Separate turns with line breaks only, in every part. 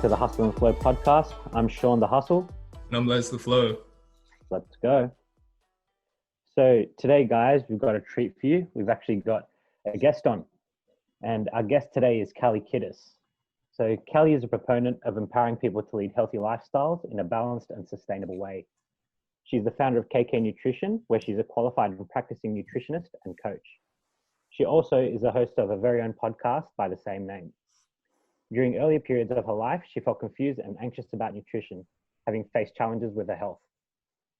to the Hustle and Flow podcast. I'm Shaun the Hustle.
And I'm Les the Flow.
Let's go. So today, guys, we've got a treat for you. We've actually got a guest on, and our guest today is Kallie Kitas. So Kallie is a proponent of empowering people to lead healthy lifestyles in a balanced and sustainable way. She's the founder of KK Nutrition, where she's a qualified and practicing nutritionist and coach. She also is the host of a very own podcast by the same name. During earlier periods of her life, she felt confused and anxious about nutrition, having faced challenges with her health.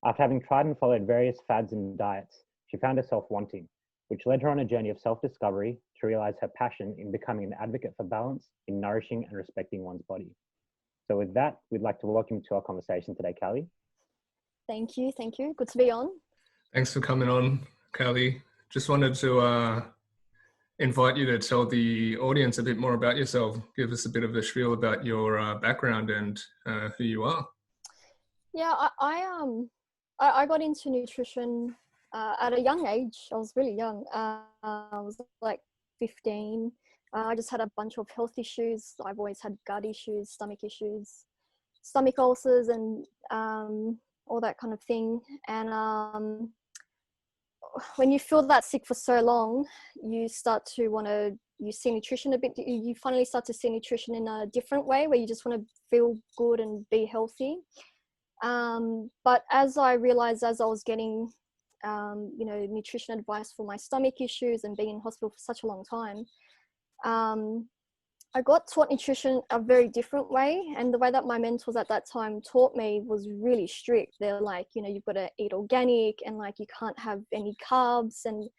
After having tried and followed various fads and diets, she found herself wanting, which led her on a journey of self-discovery to realize her passion in becoming an advocate for balance in nourishing and respecting one's body. So with that, we'd like to welcome you to our conversation today, Kallie.
Thank you. Good to be on.
Thanks for coming on, Kallie. Just wanted to invite you to tell the audience a bit more about yourself. Give us a bit of a spiel about your background and who you are.
Yeah, I got into nutrition at a young age. I was really young. I was like 15. I just had a bunch of health issues. I've always had gut issues, stomach ulcers, and all that kind of thing. And when you feel that sick for so long, you start to you see nutrition a bit, you finally start to see nutrition in a different way, where you just want to feel good and be healthy. But as I realized, as I was getting, nutrition advice for my stomach issues and being in hospital for such a long time, I got taught nutrition a very different way. And the way that my mentors at that time taught me was really strict. They're like, you've got to eat organic, and like, you can't have any carbs, and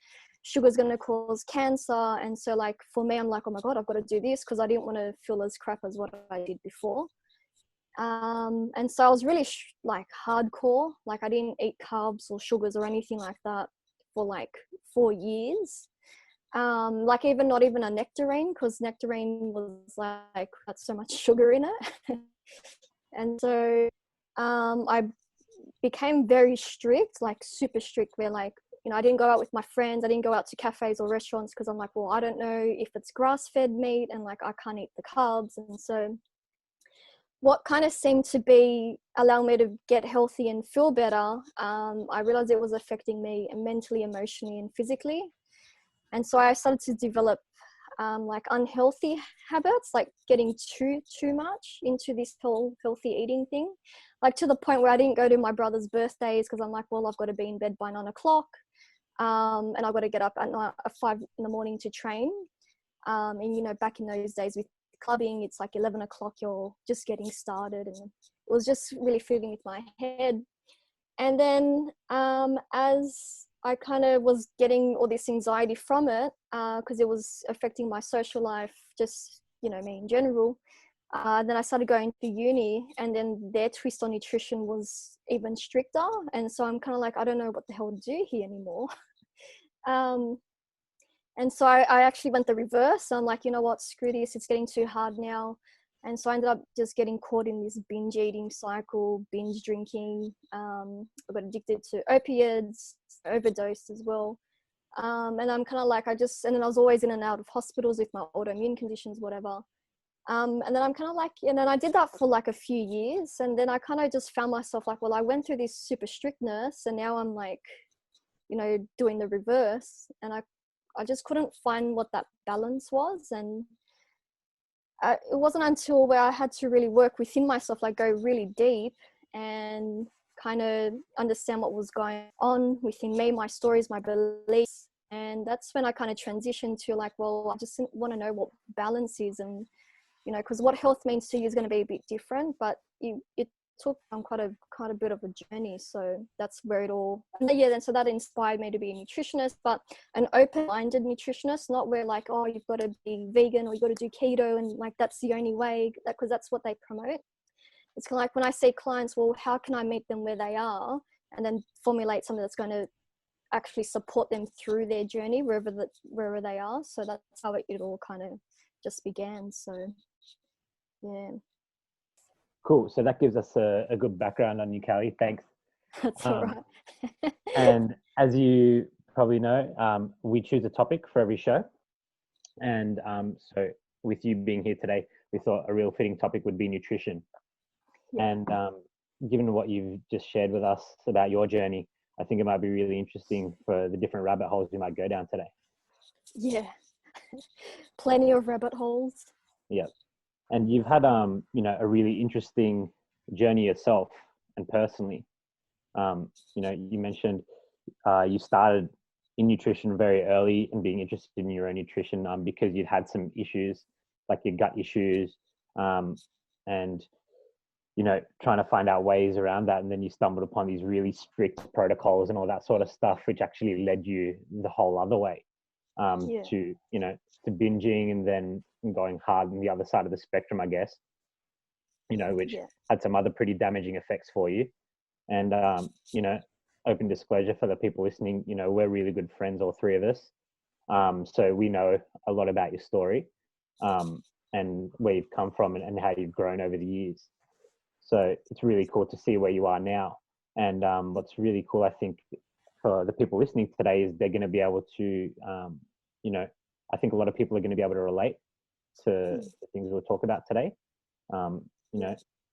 sugar's going to cause cancer. And so like, for me, I'm like, oh my God, I've got to do this, because I didn't want to feel as crap as what I did before. And so I was really hardcore. Like, I didn't eat carbs or sugars or anything like that for like 4 years. Even not even a nectarine, because nectarine was like, that's so much sugar in it. And so I became very strict, like super strict, where like, I didn't go out with my friends. I didn't go out to cafes or restaurants, because I'm like, well, I don't know if it's grass-fed meat, and like, I can't eat the carbs. And so what kind of seemed to be allowing me to get healthy and feel better, I realized it was affecting me mentally, emotionally, and physically. And so I started to develop unhealthy habits, like getting too much into this whole healthy eating thing, like to the point where I didn't go to my brother's birthdays, because I'm like, well, I've got to be in bed by 9 o'clock, and I've got to get up at 5 in the morning to train. And back in those days with clubbing, it's like 11 o'clock, you're just getting started, and it was just really filling with my head. And then as I kind of was getting all this anxiety from it, because it was affecting my social life, just, me in general. Then I started going to uni, and then their twist on nutrition was even stricter. And so I'm kind of like, I don't know what the hell to do here anymore. And so I actually went the reverse. I'm like, you know what, screw this, it's getting too hard now. And so I ended up just getting caught in this binge eating cycle, binge drinking. I got addicted to opiates, overdosed as well. And I'm kind of like, and then I was always in and out of hospitals with my autoimmune conditions, whatever. And then I'm kind of like, and then I did that for like a few years. And then I kind of just found myself like, well, I went through this super strictness, and now I'm like, doing the reverse. And I just couldn't find what that balance was. And it wasn't until where I had to really work within myself, like go really deep and kind of understand what was going on within me, my stories, my beliefs. And that's when I kind of transitioned to like, well, I just want to know what balance is. And, because what health means to you is going to be a bit different, but it took quite a bit of a journey. So that's where it all, and so that inspired me to be a nutritionist, but an open-minded nutritionist, not where like, oh, you've got to be vegan or you've got to do keto, and like, that's the only way, because that's what they promote. It's kind of like when I see clients, well, how can I meet them where they are, and then formulate something that's going to actually support them through their journey wherever they are. So that's how it all kind of just began. So yeah.
Cool. So that gives us a good background on you, Kallie. Thanks.
That's all right.
And as you probably know, we choose a topic for every show. And so with you being here today, we thought a real fitting topic would be nutrition.
Yeah.
And given what you've just shared with us about your journey, I think it might be really interesting for the different rabbit holes we might go down today.
Yeah. Plenty of rabbit holes.
Yeah. And you've had, a really interesting journey yourself and personally. You mentioned you started in nutrition very early and being interested in your own nutrition because you'd had some issues, like your gut issues, and trying to find out ways around that. And then you stumbled upon these really strict protocols and all that sort of stuff, which actually led you the whole other way to binging and then going hard on the other side of the spectrum, I guess, which had some other pretty damaging effects for you. And, open disclosure for the people listening, we're really good friends, all three of us. So we know a lot about your story and where you've come from and how you've grown over the years. So it's really cool to see where you are now. And what's really cool, I think, for the people listening today is they're going to be able to, I think a lot of people are going to be able to relate to the things we'll talk about today.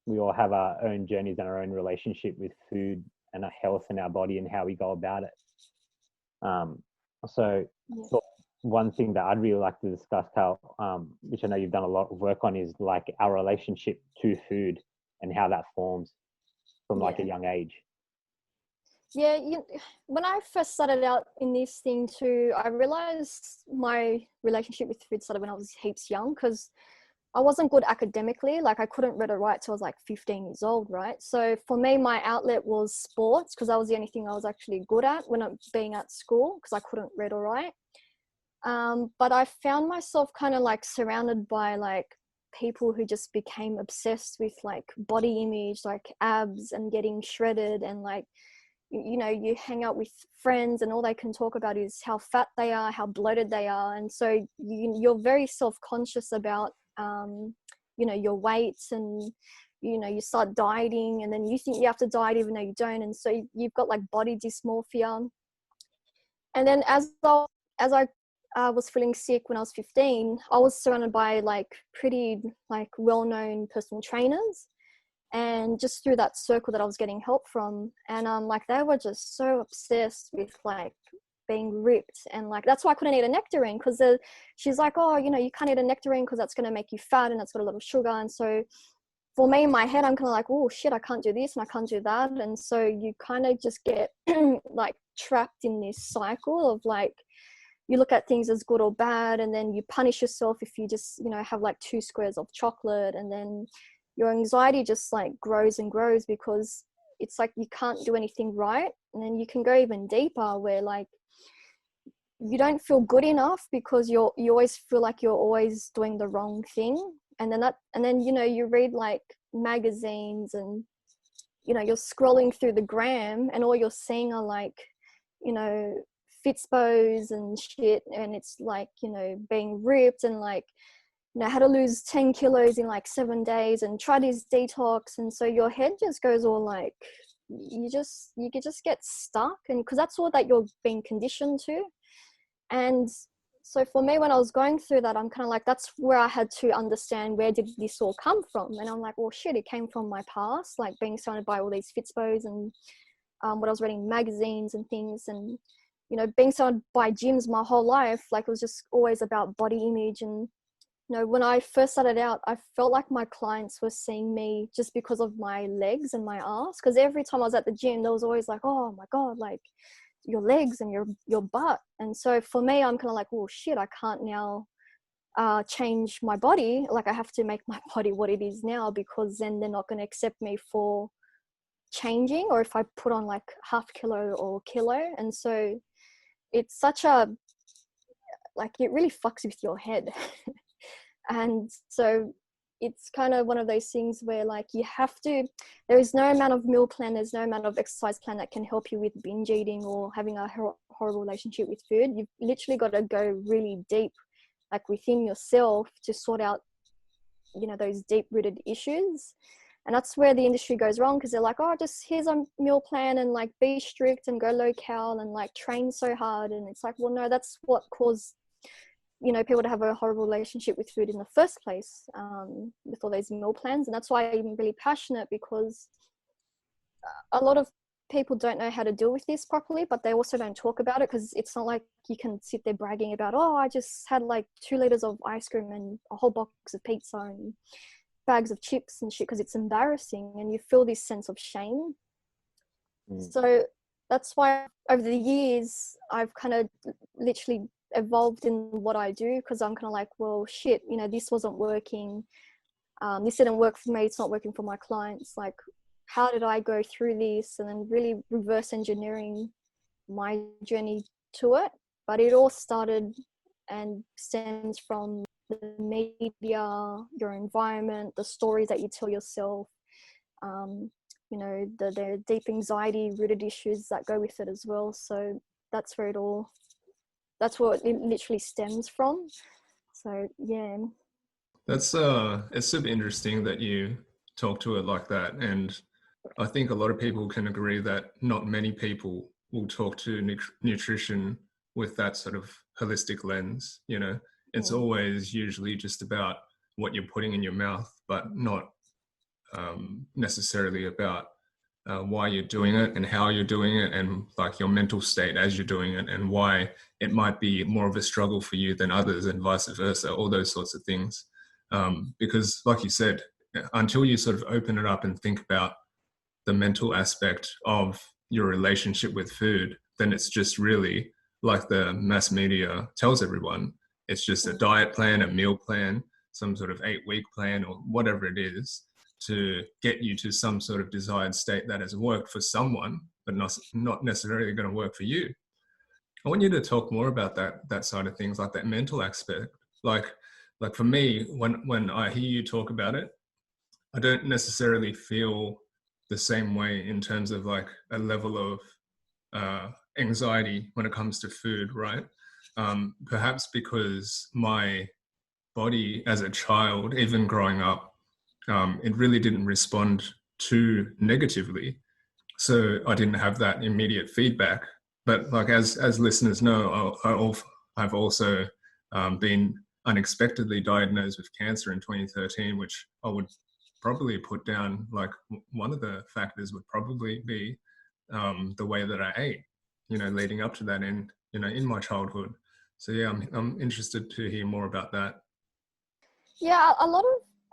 We all have our own journeys and our own relationship with food and our health and our body and how we go about it. So one thing that I'd really like to discuss, Cal, which I know you've done a lot of work on, is like our relationship to food and how that forms from like a young age.
Yeah, when I first started out in this thing too, I realized my relationship with food started when I was heaps young, because I wasn't good academically. Like I couldn't read or write till I was like 15 years old, right? So for me, my outlet was sports, because that was the only thing I was actually good at when I'm being at school, because I couldn't read or write. But I found myself kind of like surrounded by like people who just became obsessed with like body image, like abs and getting shredded, and like, you hang out with friends and all they can talk about is how fat they are, how bloated they are. And so you're very self-conscious about, your weights, and, you start dieting, and then you think you have to diet even though you don't. And so you've got like body dysmorphia. And then as I was feeling sick when I was 15, I was surrounded by like pretty like well-known personal trainers. And just through that circle that I was getting help from, and like they were just so obsessed with like being ripped, and like that's why I couldn't eat a nectarine, because she's like, oh, you can't eat a nectarine because that's going to make you fat and it's got a lot of sugar. And so for me, in my head, I'm kind of like, oh shit, I can't do this and I can't do that. And so you kind of just get like trapped in this cycle of like, you look at things as good or bad, and then you punish yourself if you just have like 2 squares of chocolate, and then your anxiety just like grows and grows, because it's like you can't do anything right. And then you can go even deeper where like you don't feel good enough, because you always feel like you're always doing the wrong thing. And then you read like magazines, and you're scrolling through the gram, and all you're seeing are like Fitspos and shit, and it's like being ripped, and like how to lose 10 kilos in like 7 days, and try this detox. And so your head just goes all like, you could just get stuck, and because that's all that you're being conditioned to. And so for me, when I was going through that, I'm kind of like, that's where I had to understand, where did this all come from? And I'm like, well shit, it came from my past, like being surrounded by all these Fitspos, and what I was reading magazines and things, and being surrounded by gyms my whole life. Like it was just always about body image. And when I first started out, I felt like my clients were seeing me just because of my legs and my ass. Because every time I was at the gym, there was always like, oh my God, like your legs and your butt. And so for me, I'm kind of like, oh shit, I can't now change my body. Like I have to make my body what it is now, because then they're not going to accept me for changing, or if I put on like half kilo or kilo. And so it's such a, like, it really fucks with your head. And so it's kind of one of those things where like there is no amount of meal plan, there's no amount of exercise plan that can help you with binge eating or having a horrible relationship with food. You've literally got to go really deep, like within yourself, to sort out, those deep rooted issues. And that's where the industry goes wrong, because they're like, oh, just here's a meal plan, and like be strict and go low cal and like train so hard. And it's like, well, no, that's what caused you know, people to have a horrible relationship with food in the first place, with all those meal plans. And that's why I'm really passionate, because a lot of people don't know how to deal with this properly, but they also don't talk about it, because it's not like you can sit there bragging about, oh, I just had like 2 liters of ice cream and a whole box of pizza and bags of chips and shit, because it's embarrassing and you feel this sense of shame. So that's why over the years I've kind of literally evolved in what I do, because I'm kind of like, well, shit, you know, this wasn't working. This didn't work for me. It's not working for my clients. Like, how did I go through this? And then really reverse engineering my journey to it. But it all started and stems from the media, your environment, the stories that you tell yourself, you know, the deep anxiety rooted issues that go with it as well. So that's where that's what it literally stems from. So yeah.
That's it's super interesting that you talk to it like that, and I think a lot of people can agree that not many people will talk to nutrition with that sort of holistic lens. You know, it's always usually just about what you're putting in your mouth, but not necessarily about why you're doing it and how you're doing it, and like your mental state as you're doing it, and why it might be more of a struggle for you than others, and vice versa, all those sorts of things. Because like you said, until you sort of open it up and think about the mental aspect of your relationship with food, then it's just really like the mass media tells everyone. It's just a diet plan, a meal plan, some sort of 8-week plan, or whatever it is, to get you to some sort of desired state that has worked for someone, but not necessarily going to work for you. I want you to talk more about that side of things, like that mental aspect. Like for me, when I hear you talk about it, I don't necessarily feel the same way in terms of like a level of anxiety when it comes to food, right? Perhaps because my body as a child, even growing up, it really didn't respond too negatively. So I didn't have that immediate feedback. But like as listeners know, I've also been unexpectedly diagnosed with cancer in 2013, which I would probably put down, like one of the factors would probably be the way that I ate, you know, leading up to that, and you know, in my childhood. So yeah, I'm interested to hear more about that.
Yeah, a lot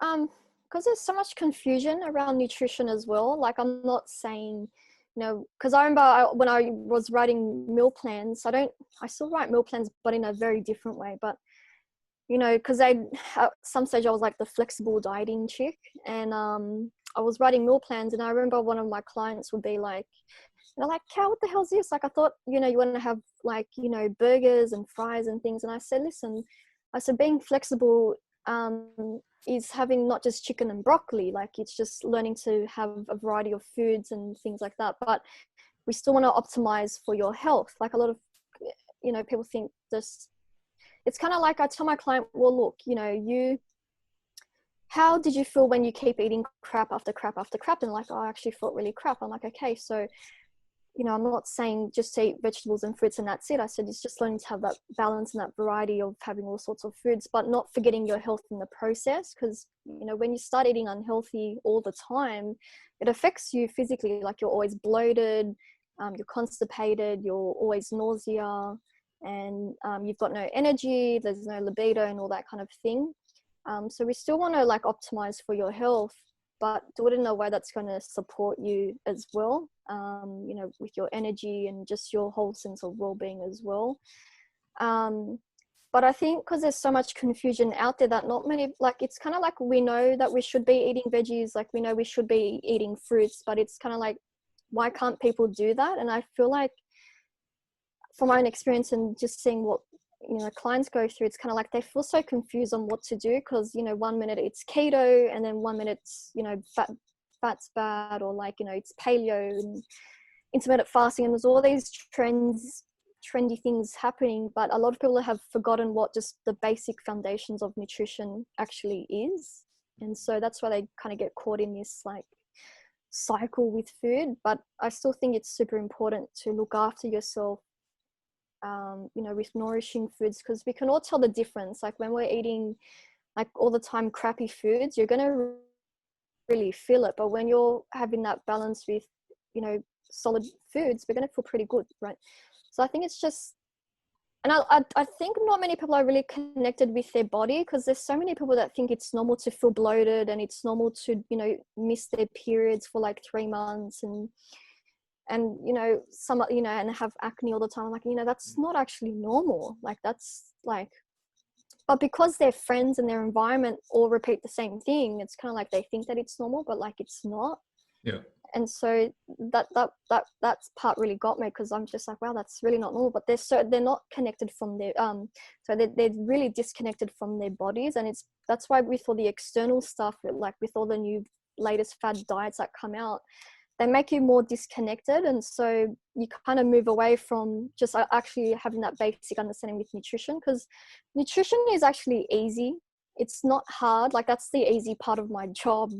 of because there's so much confusion around nutrition as well. Like, I'm not saying, you know, because I remember when I was writing meal plans, I still write meal plans, but in a very different way. But you know, because at some stage I was like the flexible dieting chick, and I was writing meal plans, and I remember one of my clients would be like, they're like, Cal, what the hell's this? Like, I thought, you know, you want to have like, you know, burgers and fries and things. And I said, listen, I said, being flexible is having not just chicken and broccoli. Like, it's just learning to have a variety of foods and things like that. But we still want to optimize for your health. Like, a lot of, you know, people think this, it's kind of like I tell my client, well, look, you know, how did you feel when you keep eating crap after crap after crap? And like, oh, I actually felt really crap. I'm like, okay, so, you know, I'm not saying just to eat vegetables and fruits and that's it. I said, it's just learning to have that balance and that variety of having all sorts of foods, but not forgetting your health in the process. Because, you know, when you start eating unhealthy all the time, it affects you physically. Like, you're always bloated, you're constipated, you're always nausea, and you've got no energy, there's no libido and all that kind of thing. So we still want to like optimize for your health, but do it in a way that's going to support you as well, you know, with your energy and just your whole sense of well-being as well. But I think because there's so much confusion out there that not many, like, it's kind of like we know that we should be eating veggies, like we know we should be eating fruits, but it's kind of like, why can't people do that? And I feel like from my own experience and just seeing what, you know, clients go through, it's kind of like they feel so confused on what to do, because, you know, 1 minute it's keto and then 1 minute it's, you know, fat's bad, or like, you know, it's paleo and intermittent fasting, and there's all these trendy things happening, but a lot of people have forgotten what just the basic foundations of nutrition actually is. And so that's why they kind of get caught in this like cycle with food. But I still think it's super important to look after yourself with nourishing foods, because we can all tell the difference. Like when we're eating like all the time crappy foods, you're going to really feel it. But when you're having that balance with, solid foods, we're going to feel pretty good, right? So I think it's just, and I think not many people are really connected with their body, because there's so many people that think it's normal to feel bloated, and it's normal to, miss their periods for like 3 months, and some, and have acne all the time. Like, that's not actually normal. Like, that's like, but because their friends and their environment all repeat the same thing, it's kind of like they think that it's normal, but like it's not.
Yeah.
And so that part really got me, because I'm just like, wow, that's really not normal. But they're not connected from their so they're really disconnected from their bodies. And that's why with all the external stuff, like with all the new latest fad diets that come out, they make you more disconnected. And so you kind of move away from just actually having that basic understanding with nutrition, because nutrition is actually easy. It's not hard. Like, that's the easy part of my job.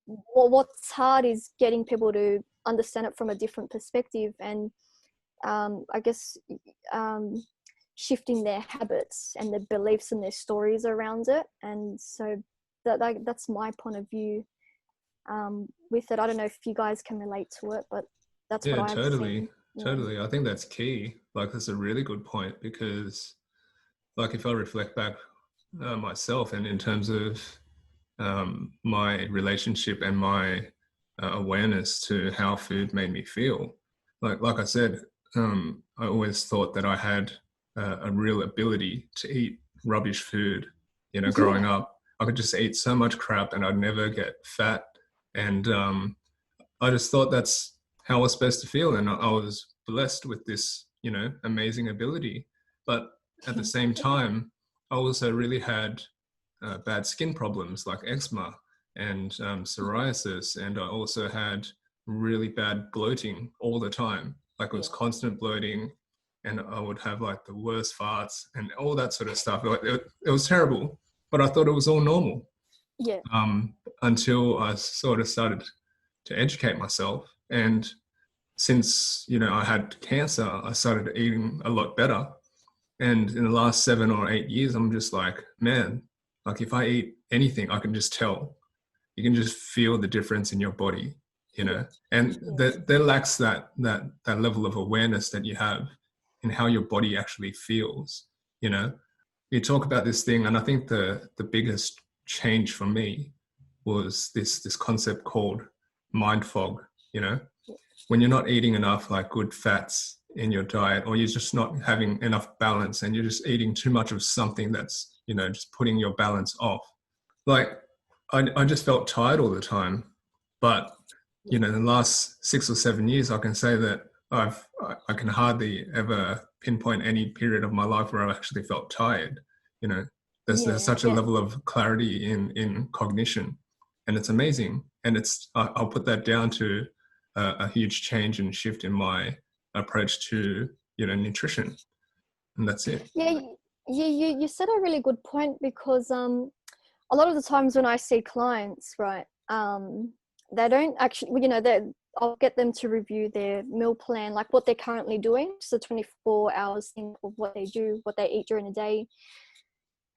Well, what's hard is getting people to understand it from a different perspective, and I guess shifting their habits and their beliefs and their stories around it. And so that's my point of view with it. I don't know if you guys can relate to it, but that's what I've seen.
Totally. I think that's key. Like, that's a really good point, because like if I reflect back myself, and in terms of my relationship and my awareness to how food made me feel, like I said, I always thought that I had a real ability to eat rubbish food. Growing up, I could just eat so much crap and I'd never get fat. And I just thought that's how I was supposed to feel. And I was blessed with this, amazing ability. But at the same time, I also really had bad skin problems like eczema and psoriasis. And I also had really bad bloating all the time. Like, it was constant bloating, and I would have like the worst farts and all that sort of stuff. It was terrible, but I thought it was all normal.
Yeah.
Until I sort of started to educate myself. And since, I had cancer, I started eating a lot better. And in the last 7 or 8 years, I'm just like, man, like if I eat anything, I can just tell. You can just feel the difference in your body, and there lacks that level of awareness that you have in how your body actually feels. You talk about this thing, and I think the biggest change for me was this concept called mind fog. When you're not eating enough like good fats in your diet, or you're just not having enough balance, and you're just eating too much of something that's just putting your balance off. Like, I just felt tired all the time. But in the last 6 or 7 years, I can say that I can hardly ever pinpoint any period of my life where I actually felt tired. There's such a level of clarity in cognition, and it's amazing. And I'll put that down to a huge change and shift in my approach to nutrition, and that's it.
You said a really good point, because a lot of the times when I see clients, right, they don't actually, I'll get them to review their meal plan, like what they're currently doing, so 24 hours thing of what they do, what they eat during the day.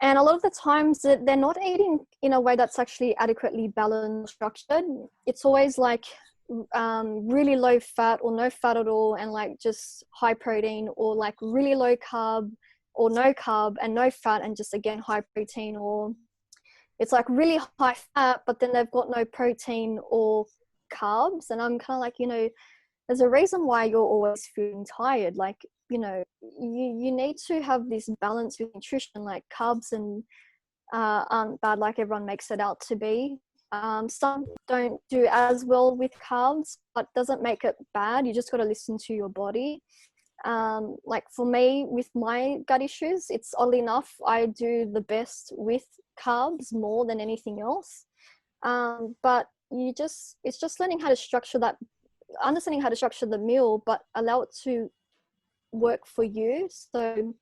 And a lot of the times they're not eating in a way that's actually adequately balanced, structured. It's always like really low fat or no fat at all, and like just high protein, or like really low carb or no carb and no fat and just again high protein, or it's like really high fat but then they've got no protein or carbs. And I'm kind of like, there's a reason why you're always feeling tired. Like, you need to have this balance with nutrition. Like, carbs and aren't bad like everyone makes it out to be. Some don't do as well with carbs, but doesn't make it bad. You just got to listen to your body. Like for me, with my gut issues, it's oddly enough, I do the best with carbs more than anything else. But it's just learning how to structure that, understanding how to structure the meal, but allow it to work for you. So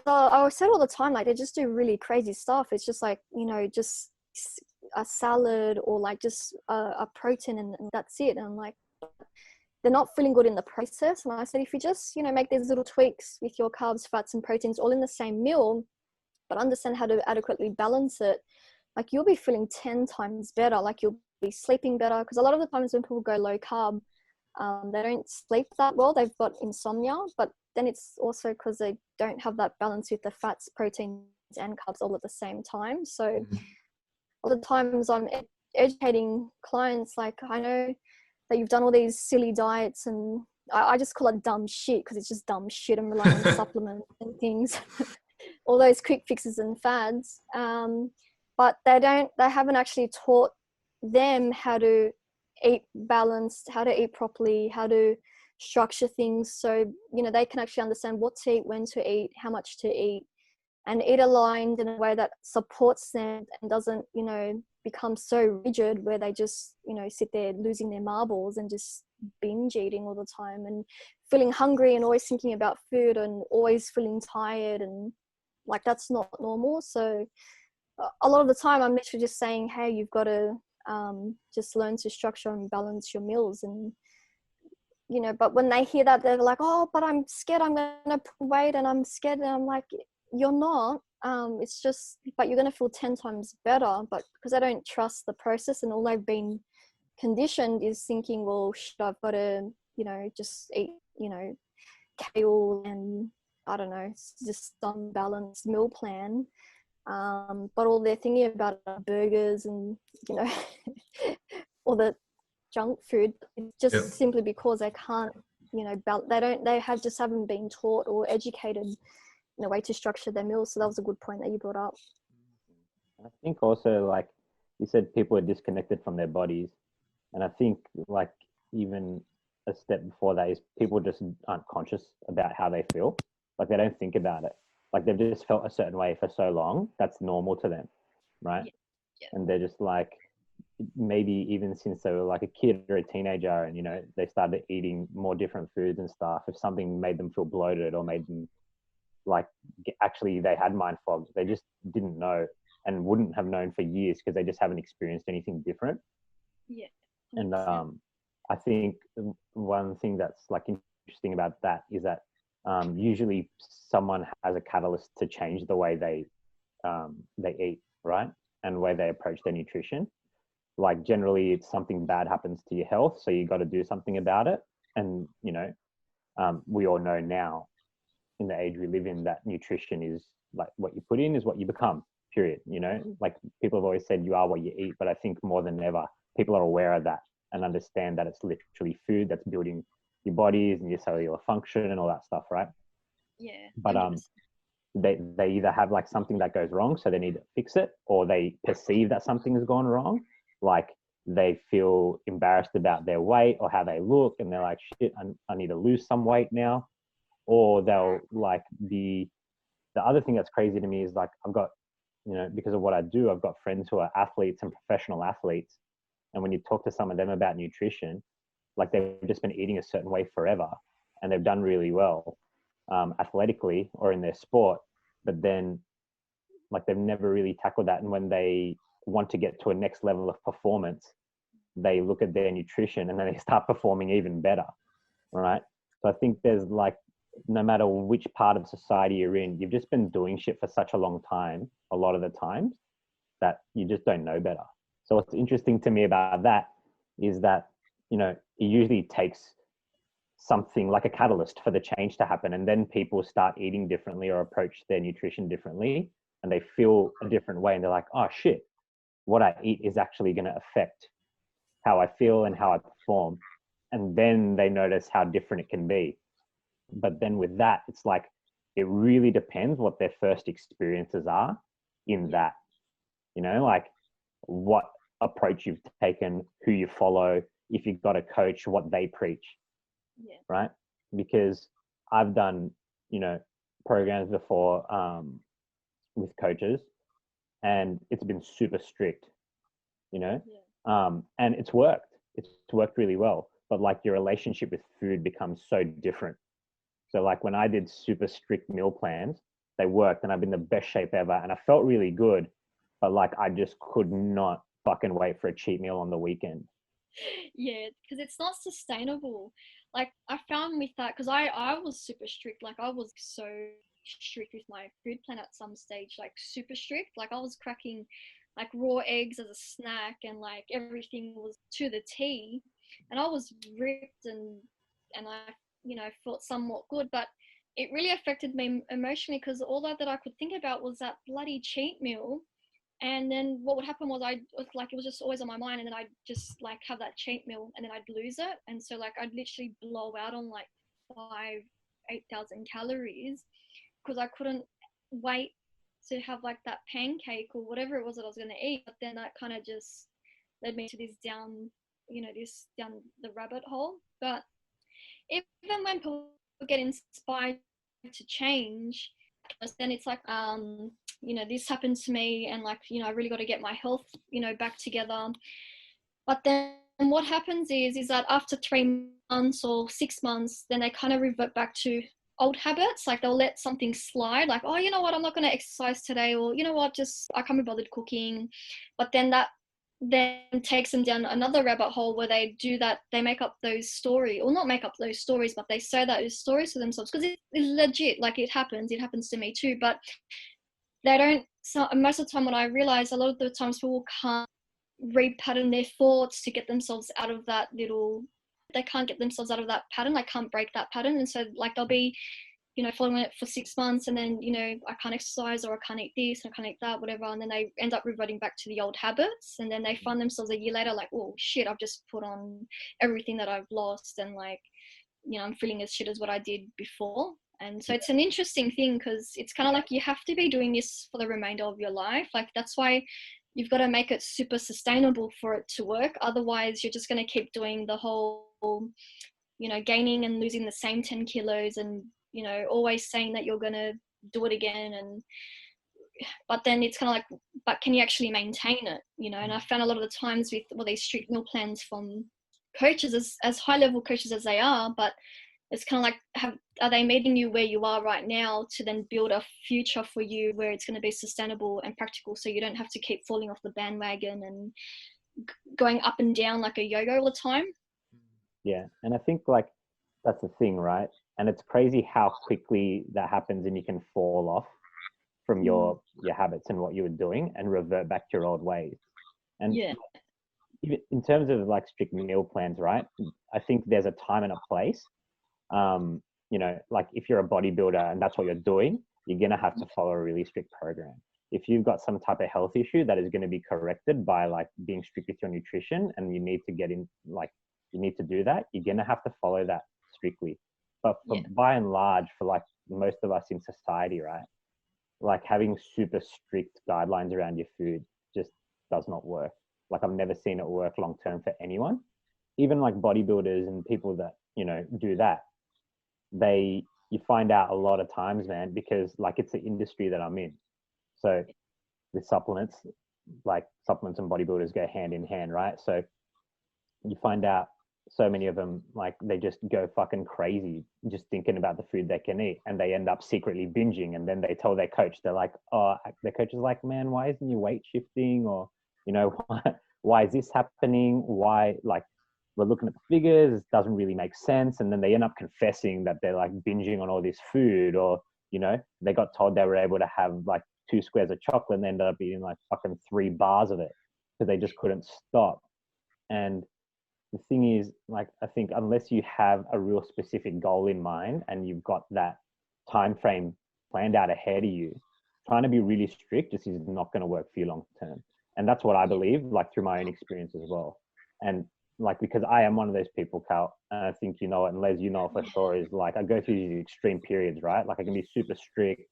I say all the time, like, they just do really crazy stuff. It's just like, just a salad or like just a protein, and that's it. And I'm like, they're not feeling good in the process. And I said, if you just, you know, make these little tweaks with your carbs, fats, and proteins all in the same meal, but understand how to adequately balance it, like you'll be feeling 10 times better. Like you'll be sleeping better. Because a lot of the times when people go low carb, they don't sleep that well. They've got insomnia, but then it's also because they don't have that balance with the fats, proteins, and carbs all at the same time. So all the times I'm educating clients, like, I know that you've done all these silly diets, and I just call it dumb shit because it's just dumb shit and relying on supplements and things, all those quick fixes and fads. But they haven't actually taught them how to eat balanced, how to eat properly, how to structure things. So, you know, they can actually understand what to eat, when to eat, how much to eat, and eat aligned in a way that supports them and doesn't, you know, become so rigid where they just, you know, sit there losing their marbles and just binge eating all the time and feeling hungry and always thinking about food and always feeling tired, and like that's not normal. So a lot of the time I'm literally just saying, hey, you've got to just learn to structure and balance your meals. And, you know, but when they hear that, they're like, oh, but I'm scared I'm going to put weight, and I'm scared. And I'm like, you're not. It's just, but you're going to feel 10 times better. But because they don't trust the process, and all they've been conditioned is thinking, well, shit, I've got to, you know, just eat, you know, kale and, I don't know, just some balanced meal plan. But all they're thinking about are burgers and, you know, all the junk food. It's just simply because they can't, you know, just haven't been taught or educated in a way to structure their meals. So that was a good point that you brought up.
I think also, like you said, people are disconnected from their bodies. And I think, like, even a step before that is people just aren't conscious about how they feel. Like, they don't think about it. Like, they've just felt a certain way for so long, that's normal to them, right?
Yeah.
And they're just like, maybe even since they were like a kid or a teenager, and, you know, they started eating more different foods and stuff, if something made them feel bloated or made them like, actually they had mind fog, they just didn't know and wouldn't have known for years because they just haven't experienced anything different.
Yeah.
And I think one thing that's like interesting about that is that usually someone has a catalyst to change the way they eat, right? And the way they approach their nutrition. Like, generally it's something bad happens to your health, so you got to do something about it. And, you know, we all know now, in the age we live in, that nutrition is like, what you put in is what you become, period. You know, like, people have always said you are what you eat, but I think more than ever people are aware of that and understand that it's literally food that's building your bodies and your cellular function and all that stuff, right?
Yeah.
But they either have like something that goes wrong, so they need to fix it, or they perceive that something has gone wrong, like they feel embarrassed about their weight or how they look, and they're like, shit, I need to lose some weight now. Or they'll like the other thing that's crazy to me is, like, I've got, you know, because of what I do, I've got friends who are athletes and professional athletes. And when you talk to some of them about nutrition, like, they've just been eating a certain way forever and they've done really well athletically or in their sport. But then, like, they've never really tackled that. And when they want to get to a next level of performance, they look at their nutrition and then they start performing even better. Right. So I think there's like, no matter which part of society you're in, you've just been doing shit for such a long time, a lot of the times, that you just don't know better. So what's interesting to me about that is that, you know, it usually takes something like a catalyst for the change to happen. And then people start eating differently or approach their nutrition differently, and they feel a different way. And they're like, oh shit, what I eat is actually going to affect how I feel and how I perform. And then they notice how different it can be. But then with that, it's like, it really depends what their first experiences are in that, you know, like what approach you've taken, who you follow, if you've got a coach, what they preach.
Yeah.
Right. Because I've done, you know, programs before with coaches, and it's been super strict, you know, and it's worked really well. But like, your relationship with food becomes so different. So like, when I did super strict meal plans, they worked and I've been the best shape ever and I felt really good. But like, I just could not fucking wait for a cheat meal on the weekend.
Yeah, because it's not sustainable. Like I found with that, because I was super strict. Like I was so strict with my food plan at some stage, like super strict. Like I was cracking like raw eggs as a snack, and like everything was to the T. And I was ripped, and I, felt somewhat good, but it really affected me emotionally, because all that I could think about was that bloody cheat meal. And then what would happen was it was just always on my mind, and then I'd just like have that cheat meal, and then I'd lose it. And so like I'd literally blow out on like 8,000 calories, because I couldn't wait to have like that pancake or whatever it was that I was going to eat. But then that kind of just led me to this down the rabbit hole. But even when people get inspired to change, then it's like, this happened to me, and like, I really got to get my health, back together. But then what happens is that after 3 months or 6 months, then they kind of revert back to old habits. Like they'll let something slide, like, oh, you know what, I'm not going to exercise today, or you know what, just I can't be bothered cooking. But then that then takes them down another rabbit hole where they do that, they make up those stories, or not make up those stories, but they say those stories to themselves, because it's legit. Like it happens to me too. But they don't, so most of the time what I realize, a lot of the times people can't repattern their thoughts to get themselves out of that little, they can't get themselves out of that pattern, like can't break that pattern. And so like they'll be, following it for 6 months, and then, I can't exercise, or I can't eat this, I can't eat that, whatever. And then they end up reverting back to the old habits. And then they find themselves a year later like, oh shit, I've just put on everything that I've lost. And like, I'm feeling as shit as what I did before. And so it's an interesting thing, because it's kind of like you have to be doing this for the remainder of your life. Like that's why you've got to make it super sustainable for it to work. Otherwise, you're just going to keep doing the whole, gaining and losing the same 10 kilos, and, always saying that you're going to do it again. But then it's kind of like, but can you actually maintain it? And I found a lot of the times with these strict meal plans from coaches, as high level coaches as they are, but it's kind of like, are they meeting you where you are right now to then build a future for you where it's going to be sustainable and practical, so you don't have to keep falling off the bandwagon and going up and down like a yo-yo all the time?
Yeah. And I think like that's the thing, right? And it's crazy how quickly that happens, and you can fall off from your habits and what you were doing and revert back to your old ways. And
yeah,
even in terms of like strict meal plans, right? I think there's a time and a place. Like if you're a bodybuilder and that's what you're doing, you're going to have to follow a really strict program. If you've got some type of health issue that is going to be corrected by like being strict with your nutrition, and you need to you need to do that, you're going to have to follow that strictly. But by and large, for like most of us in society, right? Like having super strict guidelines around your food just does not work. Like I've never seen it work long term for anyone. Even like bodybuilders and people that, do that, you find out a lot of times, man, because like it's the industry that I'm in. So with supplements, like supplements and bodybuilders go hand in hand, right? So you find out so many of them, like they just go fucking crazy just thinking about the food they can eat, and they end up secretly binging. And then they tell their coach, they're like, oh, their coach is like, man, why isn't your weight shifting? Or, why is this happening? Why, like, we're looking at the figures, it doesn't really make sense. And then they end up confessing that they're like binging on all this food, or, they got told they were able to have like 2 squares of chocolate, and they ended up eating like fucking 3 bars of it because they just couldn't stop. And the thing is, like, I think unless you have a real specific goal in mind and you've got that time frame planned out ahead of you, trying to be really strict just is not going to work for you long term. And that's what I believe, like through my own experience as well. And like, because I am one of those people, Cal, and I think you know it, and Les, you know it for sure, is like I go through these extreme periods, right? Like I can be super strict,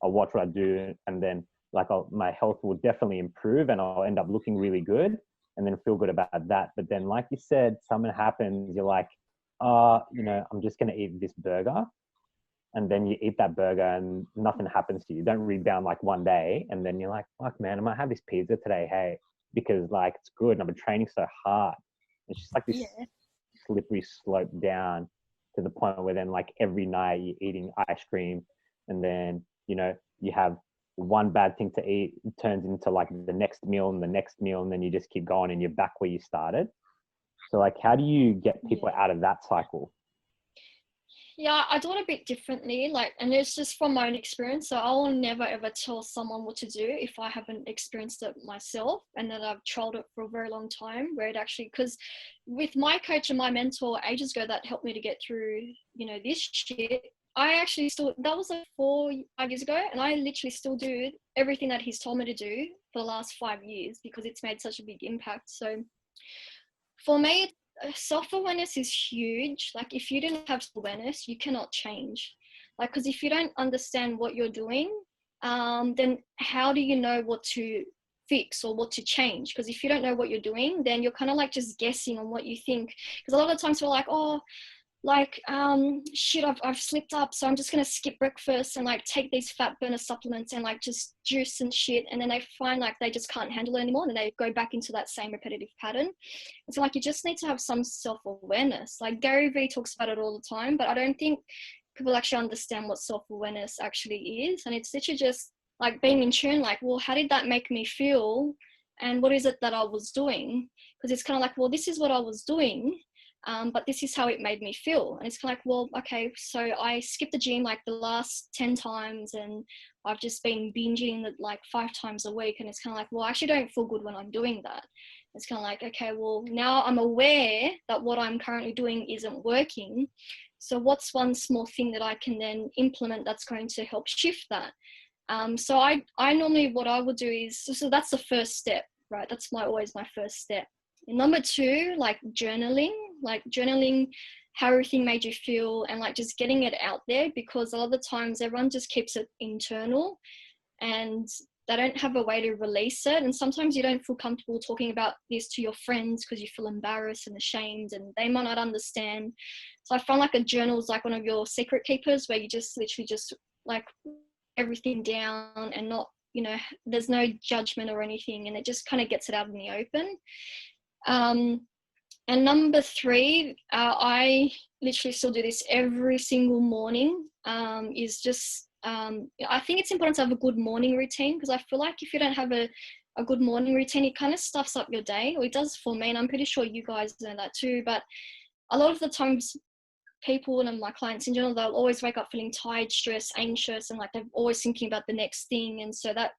I'll watch what I do, and then like my health will definitely improve, and I'll end up looking really good, and then feel good about that. But then, like you said, something happens, you're like, I'm just going to eat this burger. And then you eat that burger and nothing happens to you. You don't rebound like one day. And then you're like, fuck, man, I might have this pizza today. Hey, because like it's good and I've been training so hard. It's just like this slippery slope down to the point where then like every night you're eating ice cream, and then, you have one bad thing to eat, it turns into like the next meal and the next meal, and then you just keep going and you're back where you started. So like, how do you get people
Yeah.
out of that cycle?
Yeah, I do it a bit differently, like, and it's just from my own experience. So I will never ever tell someone what to do if I haven't experienced it myself and that I've tried it for a very long time. Where it actually, because with my coach and my mentor ages ago that helped me to get through, this shit, I actually still, that was like 5 years ago, and I literally still do everything that he's told me to do for the last 5 years because it's made such a big impact. So for me, self-awareness is huge. Like, if you didn't have awareness, you cannot change. Like, because if you don't understand what you're doing, then how do you know what to fix or what to change? Because if you don't know what you're doing, then you're kind of like just guessing on what you think. Because a lot of times we're like, oh, like, shit, I've slipped up, so I'm just gonna skip breakfast and like take these fat burner supplements and like just juice and shit, and then they find like they just can't handle it anymore, and then they go back into that same repetitive pattern. And so like, you just need to have some self-awareness. Like, Gary Vee talks about it all the time, but I don't think people actually understand what self-awareness actually is. And it's literally just like being in tune, like, well, how did that make me feel, and what is it that I was doing? Because it's kind of like, well, this is what I was doing, but this is how it made me feel. And it's kind of like, well, okay, so I skipped the gym like the last 10 times and I've just been binging it like 5 times a week. And it's kind of like, well, I actually don't feel good when I'm doing that. It's kind of like, okay, well, now I'm aware that what I'm currently doing isn't working. So what's one small thing that I can then implement that's going to help shift that? So I normally, what I would do is, so that's the first step, right? That's always my first step. And number 2, like journaling how everything made you feel, and like just getting it out there, because a lot of the times everyone just keeps it internal and they don't have a way to release it. And sometimes you don't feel comfortable talking about this to your friends because you feel embarrassed and ashamed and they might not understand. So I find like a journal is like one of your secret keepers, where you just literally just like everything down and not, there's no judgment or anything, and it just kind of gets it out in the open. And number 3, I literally still do this every single morning, is just, I think it's important to have a good morning routine, because I feel like if you don't have a good morning routine, it kind of stuffs up your day, or it does for me, and I'm pretty sure you guys know that too. But a lot of the times, people and my clients in general, they'll always wake up feeling tired, stressed, anxious, and like they're always thinking about the next thing. And so that,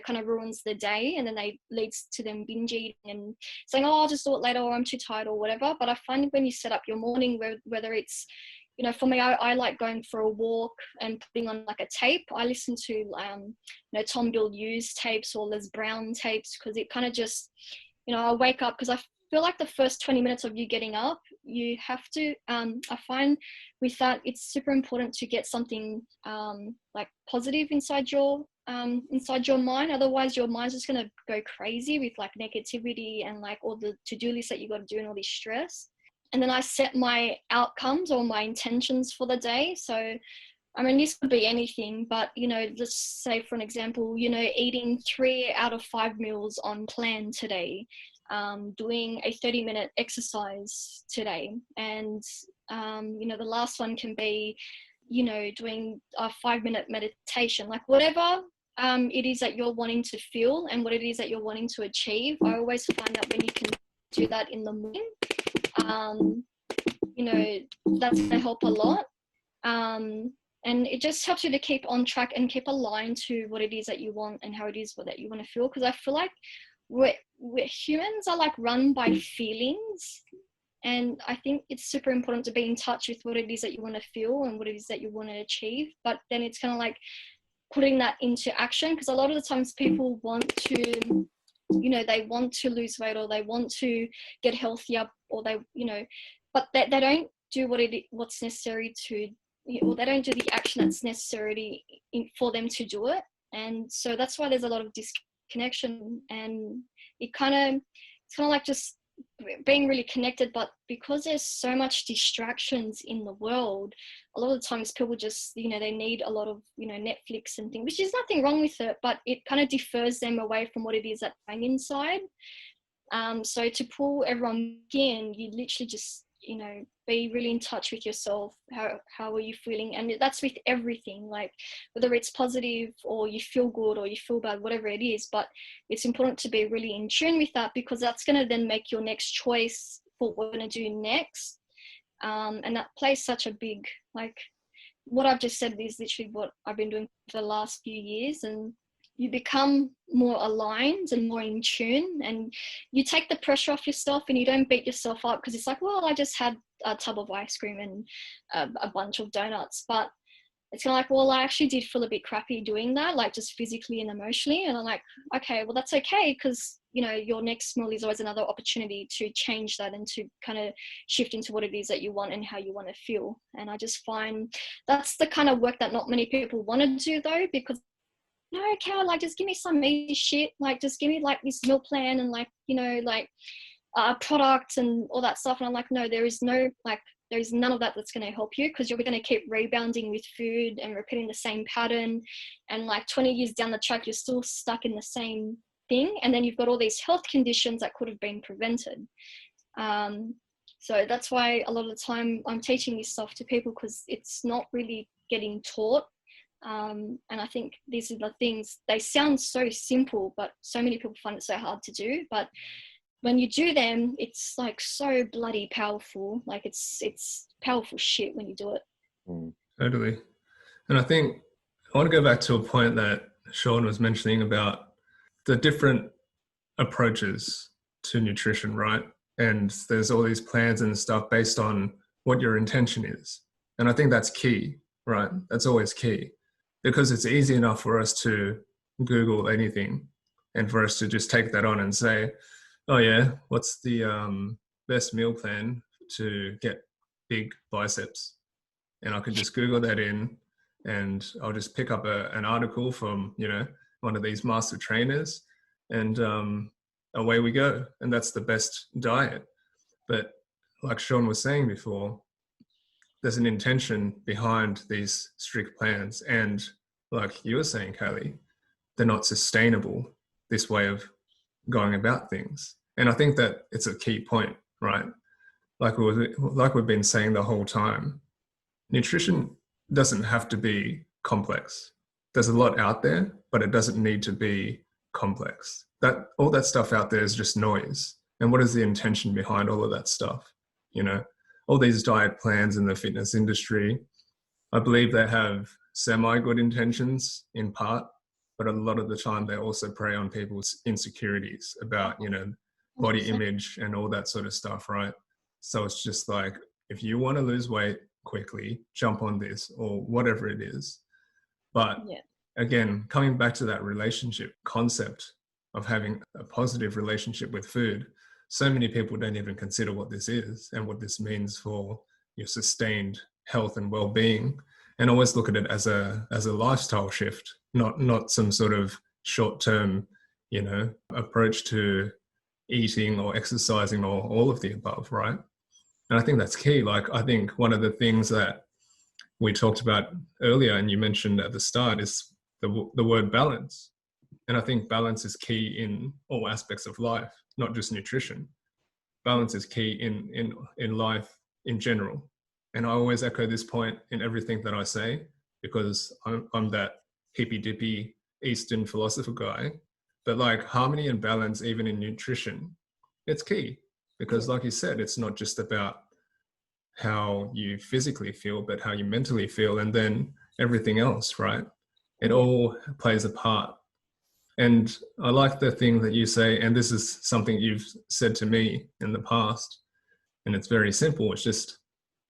kind of ruins the day, and then they leads to them binge eating and saying, oh, I'll just do it later, or I'm too tired, or whatever. But I find when you set up your morning, whether it's, for me, I like going for a walk and putting on like a tape. I listen to, Tom Bill Hughes tapes or Les Brown tapes, because it kind of just, I wake up, because I feel like the first 20 minutes of you getting up, you have to, I find with that, it's super important to get something like positive inside your mind. Otherwise your mind's just going to go crazy with like negativity and like all the to-do lists that you got to do and all this stress. And then I set my outcomes or my intentions for the day. So I mean, this could be anything, but, let's say for an example, eating 3 out of 5 meals on plan today, doing a 30-minute exercise today. And, the last one can be, doing a 5-minute meditation, like whatever it is that you're wanting to feel and what it is that you're wanting to achieve. I always find that when you can do that in the morning, that's going to help a lot. And it just helps you to keep on track and keep aligned to what it is that you want and how it is that you want to feel. Because I feel like we're humans are like run by feelings. And I think it's super important to be in touch with what it is that you want to feel and what it is that you want to achieve. But then it's kind of like putting that into action, because a lot of the times people want to, they want to lose weight, or they want to get healthier, or they, but they don't do what's necessary to, or they don't do the action that's necessary for them to do it. And so that's why there's a lot of disconnection, and it's kind of like just being really connected. But because there's so much distractions in the world, a lot of the times people just, they need a lot of, Netflix and things, which is nothing wrong with it, but it kind of defers them away from what it is that's going inside. So to pull everyone in, you literally just, be really in touch with yourself. How are you feeling? And that's with everything, like whether it's positive or you feel good or you feel bad, whatever it is. But it's important to be really in tune with that, because that's going to then make your next choice what we're going to do next. And that plays such a big, like, what I've just said is literally what I've been doing for the last few years. And you become more aligned and more in tune, and you take the pressure off yourself, and you don't beat yourself up because it's like, well, I just had a tub of ice cream and a bunch of donuts. But it's kind of like, well, I actually did feel a bit crappy doing that, like just physically and emotionally. And I'm like, okay, well, that's okay, because, you know, your next meal is always another opportunity to change that and to kind of shift into what it is that you want and how you want to feel. And I just find that's the kind of work that not many people want to do, though, because, no, Cal, like, just give me some easy shit. Like, just give me like this meal plan and like, you know, like product and all that stuff. And I'm like, no, there is none of that that's going to help you, because you're going to keep rebounding with food and repeating the same pattern. And like 20 years down the track, you're still stuck in the same thing. And then you've got all these health conditions that could have been prevented. So that's why a lot of the time I'm teaching this stuff to people, because it's not really getting taught. And I think these are the things, they sound so simple, but so many people find it so hard to do. But when you do them, it's like so bloody powerful. Like it's powerful shit when you do it.
Totally. And I think I want to go back to a point that Shaun was mentioning about the different approaches to nutrition, right? And there's all these plans and stuff based on what your intention is. And I think that's key, right? That's always key, because it's easy enough for us to Google anything and for us to just take that on and say, oh yeah, what's the best meal plan to get big biceps? And I could just Google that in, and I'll just pick up an article from, you know, one of these master trainers, and away we go. And that's the best diet. But like Shaun was saying before, there's an intention behind these strict plans. And like you were saying, Kallie, they're not sustainable, this way of going about things. And I think that it's a key point, right? Like we've been saying the whole time, nutrition doesn't have to be complex. There's a lot out there, but it doesn't need to be complex. That all that stuff out there is just noise. And what is the intention behind all of that stuff? You know, all these diet plans in the fitness industry, I believe they have semi-good intentions in part, but a lot of the time they also prey on people's insecurities about, you know, body image and all that sort of stuff, right? So it's just like, if you want to lose weight quickly, jump on this or whatever it is. But again, coming back to that relationship concept of having a positive relationship with food, so many people don't even consider what this is and what this means for your sustained health and well-being, and always look at it as a lifestyle shift, not some sort of short-term, you know, approach to eating or exercising or all of the above, right? And I think that's key. Like, I think one of the things that we talked about earlier and you mentioned at the start is the word balance. And I think balance is key in all aspects of life, not just nutrition. Balance is key in life in general. And I always echo this point in everything that I say, because I'm that hippy dippy Eastern philosopher guy. But like, harmony and balance, even in nutrition, it's key, because like you said, it's not just about how you physically feel, but how you mentally feel, and then everything else, right? It all plays a part. And I like the thing that you say, and this is something you've said to me in the past, and it's very simple. It's just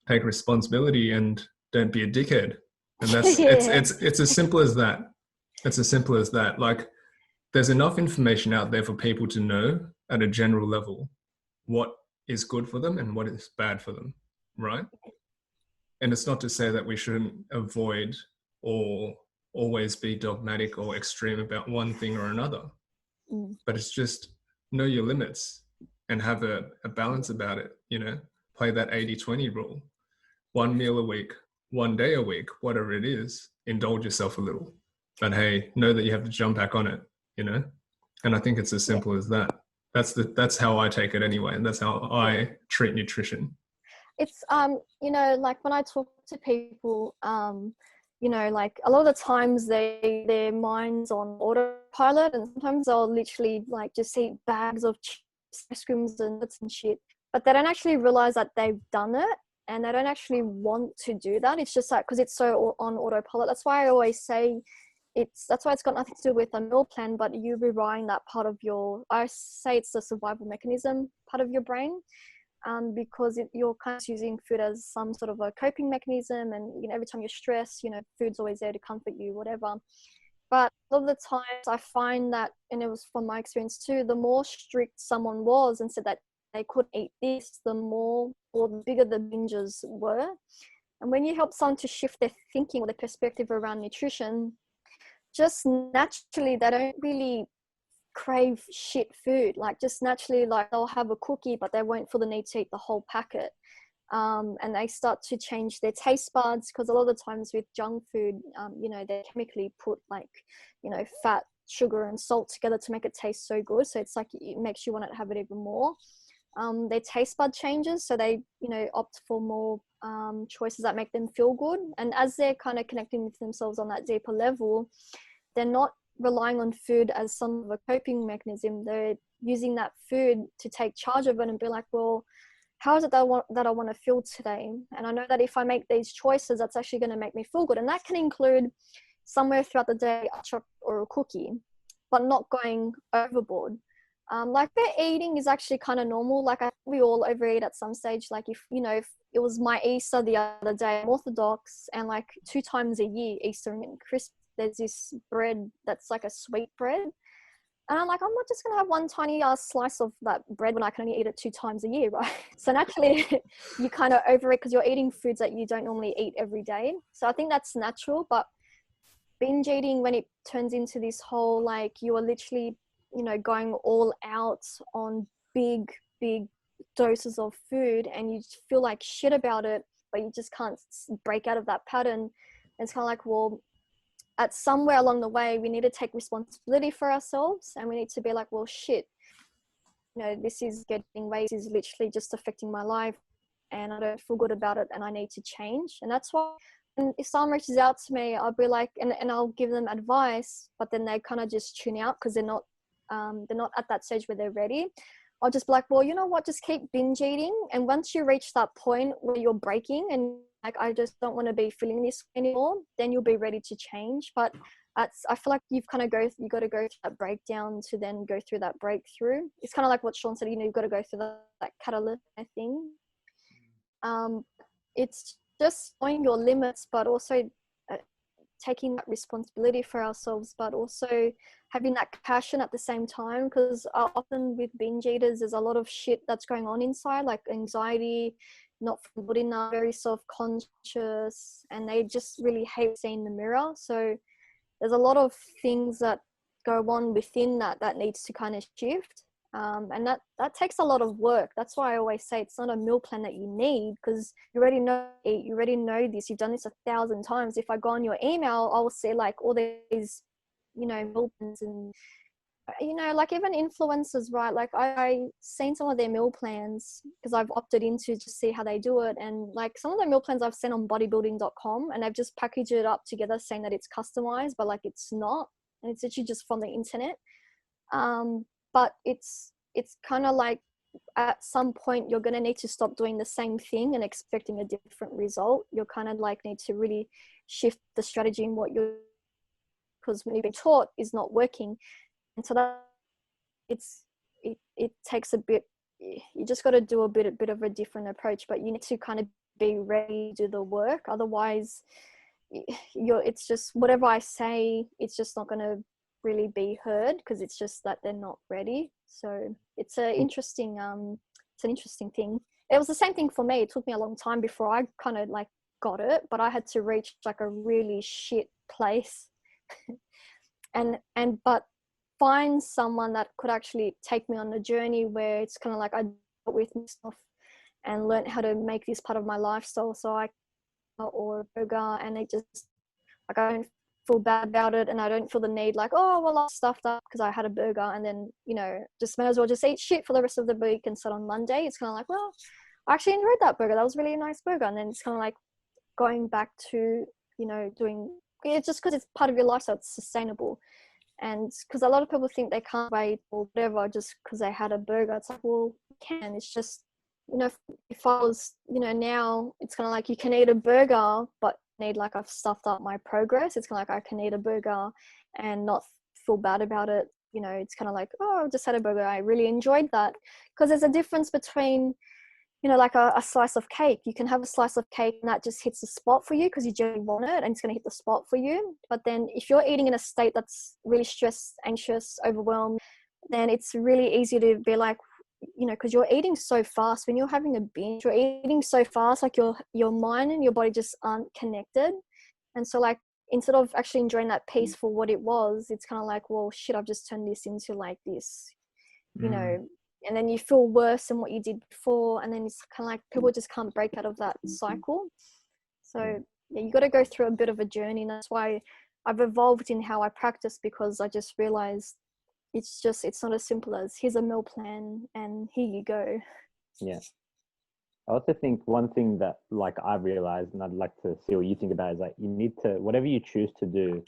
take responsibility and don't be a dickhead. And that's it's as simple as that. It's as simple as that. Like, there's enough information out there for people to know at a general level what is good for them and what is bad for them, right? And it's not to say that we shouldn't avoid or always be dogmatic or extreme about one thing or another, but it's just know your limits and have a balance about it. You know, play that 80-20 rule. One meal a week, one day a week, whatever it is, indulge yourself a little. But hey, know that you have to jump back on it, you know? And I think it's as simple as that. That's how I take it anyway. And that's how I treat nutrition.
It's, you know, like when I talk to people, you know, like a lot of the times their mind's on autopilot, and sometimes they'll literally like just eat bags of chips, ice creams and nuts and shit. but they don't actually realize that they've done it, and they don't actually want to do that. It's just like, because it's so on autopilot. That's why I always say that's why it's got nothing to do with a meal plan, but you rewiring that part of I say it's the survival mechanism part of your brain. Because you're kind of using food as some sort of a coping mechanism, and every time you're stressed, food's always there to comfort you, whatever. But a lot of the times I find that, and it was from my experience too, the more strict someone was and said that they couldn't eat this, the more or the bigger the binges were. And when you help someone to shift their thinking or their perspective around nutrition, just naturally they don't really crave shit food. Like, just naturally, like, they'll have a cookie but they won't feel the need to eat the whole packet. And they start to change their taste buds, because a lot of the times with junk food, they chemically put like fat, sugar and salt together to make it taste so good, so it's like it makes you want to have it even more. Their taste bud changes, so they opt for more choices that make them feel good. And as they're kind of connecting with themselves on that deeper level, they're not relying on food as some of a coping mechanism. They're using that food to take charge of it and be like, well, how is it that I want to feel today? And I know that if I make these choices, that's actually going to make me feel good. And that can include somewhere throughout the day a chocolate or a cookie, but not going overboard. Like, their eating is actually kind of normal. Like, we all overeat at some stage. Like, if it was my Easter the other day, I'm Orthodox, and like 2 times a year, Easter and Christmas, there's this bread that's like a sweet bread. And I'm like, I'm not just going to have one tiny slice of that bread when I can only eat it 2 times a year, right? So naturally, you kind of overeat because you're eating foods that you don't normally eat every day. So I think that's natural. But binge eating, when it turns into this whole, like, you are literally, going all out on big doses of food, and you feel like shit about it, but you just can't break out of that pattern. And it's kind of like, well, at somewhere along the way, we need to take responsibility for ourselves, and we need to be like, well, shit, this is getting weight, this is literally just affecting my life, and I don't feel good about it, and I need to change. And that's why, and if someone reaches out to me, I'll be like, and I'll give them advice, but then they kind of just tune out because they're not at that stage where they're ready. I'll just be like, well, you know what, just keep binge eating, and once you reach that point where you're breaking and like, I just don't want to be feeling this anymore, then you'll be ready to change. But I feel like you got to go through that breakdown to then go through that breakthrough. It's kind of like what Shaun said, you've got to go through that catalyst thing. It's just knowing your limits, but also taking that responsibility for ourselves, but also having that passion at the same time. Because often with binge eaters, there's a lot of shit that's going on inside, like anxiety, not feeling good enough, very self-conscious, and they just really hate seeing the mirror. So there's a lot of things that go on within that needs to kind of shift. And that takes a lot of work. That's why I always say it's not a meal plan that you need, because you already know this, you've done this 1,000 times. If I go on your email, I will see like all these, meal plans, and like even influencers, right? Like I seen some of their meal plans because I've opted into just see how they do it. And like some of the meal plans I've seen on bodybuilding.com, and they've just packaged it up together saying that it's customized, but like it's not. And it's actually just from the internet. But it's kind of like at some point you're going to need to stop doing the same thing and expecting a different result. You're kind of like need to really shift the strategy in what you're, because when you've been taught is not working. And so that it takes a bit, you just got to do a bit of a different approach, but you need to kind of be ready to do the work. Otherwise it's just whatever I say, it's just not going to really be heard, because it's just that they're not ready. So it's an interesting thing. It was the same thing for me. It took me a long time before I kind of like got it, but I had to reach like a really shit place but find someone that could actually take me on a journey where it's kind of like I dealt with myself and learned how to make this part of my lifestyle. So I or a burger, and it just like I don't feel bad about it, and I don't feel the need like, oh well, I stuffed up because I had a burger, and then just may as well just eat shit for the rest of the week and start on Monday. It's kind of like, well, I actually enjoyed that burger, that was really a nice burger. And then it's kind of like going back to doing it just because it's part of your lifestyle, it's sustainable. And because a lot of people think they can't wait or whatever just because they had a burger. It's like, well, you can. It's just you know, if I was, you know, now it's kind of like you can eat a burger, but need like I've stuffed up my progress. It's kind of like I can eat a burger and not feel bad about it. You know, it's kind of like, oh, I just had a burger. I really enjoyed that. Because there's a difference between, you know, like a slice of cake. You can have a slice of cake and that just hits the spot for you because you generally want it and it's going to hit the spot for you. But then if you're eating in a state that's really stressed, anxious, overwhelmed, then it's really easy to be like, you know, because you're eating so fast. When you're having a binge, you're eating so fast, like your mind and your body just aren't connected. And so like, instead of actually enjoying that piece for what it was, it's kind of like, well, shit, I've just turned this into like this, you know, and then you feel worse than what you did before. And then it's kind of like people just can't break out of that cycle. So yeah, you got to go through a bit of a journey. And that's why I've evolved in how I practice, because I just realized it's not as simple as here's a meal plan and here you go.
Yeah. I also think one thing that like I've realized, and I'd like to see what you think about, is like you need to, whatever you choose to do,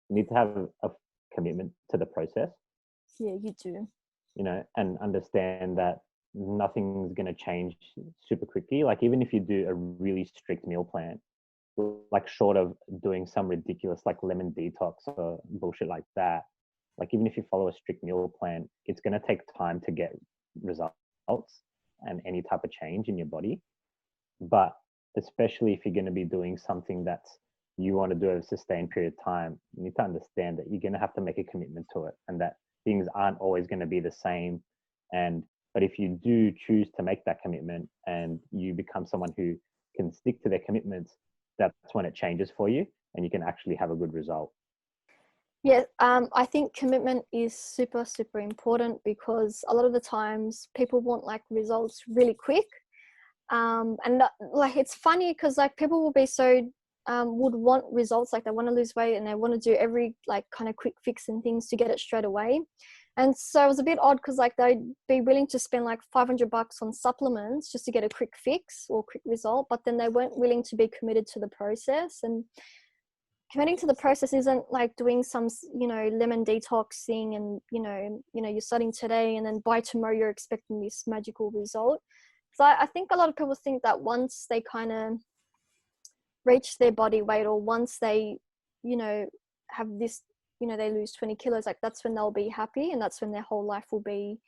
you need to have a commitment to the process.
Yeah, you do.
You know, and understand that nothing's going to change super quickly. Like even if you do a really strict meal plan, like short of doing some ridiculous like lemon detox or bullshit like that, like even if you follow a strict meal plan, it's going to take time to get results and any type of change in your body. But especially if you're going to be doing something that you want to do over a sustained period of time, you need to understand that you're going to have to make a commitment to it, and that things aren't always going to be the same. But if you do choose to make that commitment and you become someone who can stick to their commitments, that's when it changes for you and you can actually have a good result.
Yeah, I think commitment is super, super important, because a lot of the times people want like results really quick. Like it's funny because like people will be so would want results, like they want to lose weight and they want to do every like kind of quick fix and things to get it straight away. And so it was a bit odd because like they'd be willing to spend like $500 on supplements just to get a quick fix or quick result, but then they weren't willing to be committed to the process. And committing to the process isn't like doing some, you know, lemon detoxing and, you know, you're starting today and then by tomorrow you're expecting this magical result. So I think a lot of people think that once they kind of reach their body weight, or once they, you know, have this, you know, they lose 20 kilos, like that's when they'll be happy and that's when their whole life will be,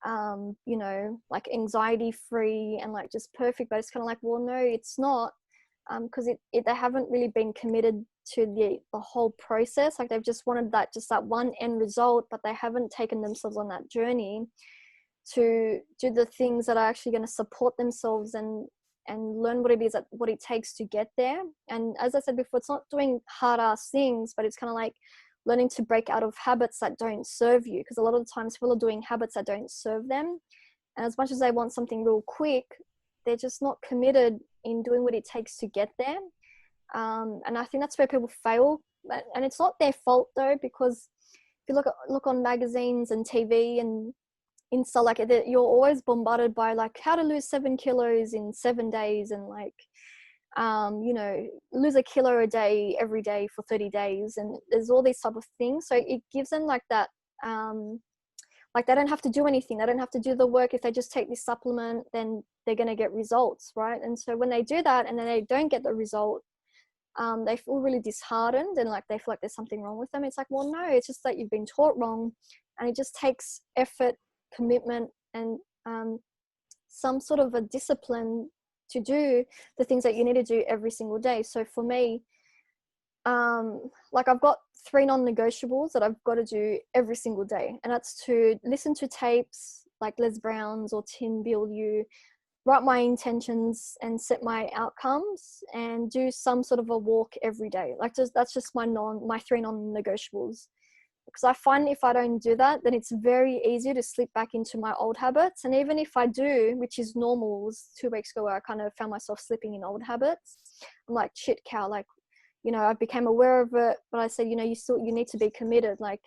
you know, like anxiety free and like just perfect. But it's kind of like, well, no, it's not. Because they haven't really been committed to the whole process. Like they've just wanted that one end result, but they haven't taken themselves on that journey to do the things that are actually going to support themselves and learn what it is, what it takes to get there. And as I said before, it's not doing hard ass things, but it's kind of like learning to break out of habits that don't serve you. Because a lot of the times people are doing habits that don't serve them. And as much as they want something real quick, they're just not committed in doing what it takes to get there. And I think that's where people fail. And it's not their fault though, because if you look on magazines and TV and Insta, like you're always bombarded by like how to lose 7 kilos in 7 days and like, you know, lose a kilo a day every day for 30 days. And there's all these type of things. So it gives them like that, like they don't have to do anything. They don't have to do the work. If they just take this supplement, then they're going to get results, right? And so when they do that and then they don't get the result, they feel really disheartened and like they feel like there's something wrong with them. It's like, well, no, it's just that you've been taught wrong, and it just takes effort, commitment, and some sort of a discipline to do the things that you need to do every single day. So for me, like I've got 3 non-negotiables that I've got to do every single day, and that's to listen to tapes like Les Brown's or Tim Bilyeu, write my intentions and set my outcomes, and do some sort of a walk every day. Like that's just my 3 non-negotiables. Because I find if I don't do that, then it's very easy to slip back into my old habits. And even if I do, which is normal, it was 2 weeks ago where I kind of found myself slipping in old habits. I'm like, shit, Cal, like, you know, I became aware of it, but I said, you know, you need to be committed. Like,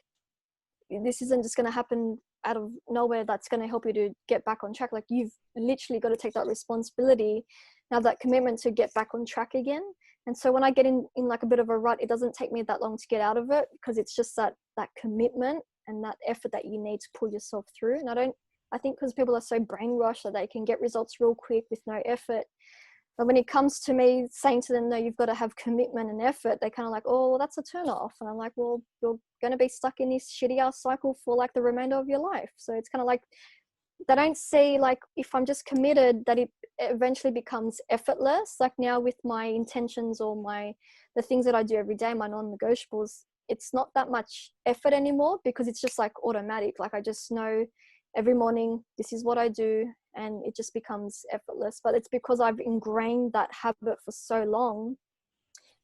this isn't just going to happen out of nowhere. That's going to help you to get back on track. Like, you've literally got to take that responsibility, have that commitment to get back on track again. And so when I get in like a bit of a rut, it doesn't take me that long to get out of it, because it's just that commitment and that effort that you need to pull yourself through. And I don't I think because people are so brainwashed that they can get results real quick with no effort. But when it comes to me saying to them, no, you've got to have commitment and effort, they kind of like, oh, well, that's a turn off. And I'm like, well, you're going to be stuck in this shitty ass cycle for like the remainder of your life. So it's kind of like, they don't see like if I'm just committed that it eventually becomes effortless. Like now with my intentions or the things that I do every day, my non-negotiables, it's not that much effort anymore because it's just like automatic. Like I just know every morning this is what I do and it just becomes effortless. But it's because I've ingrained that habit for so long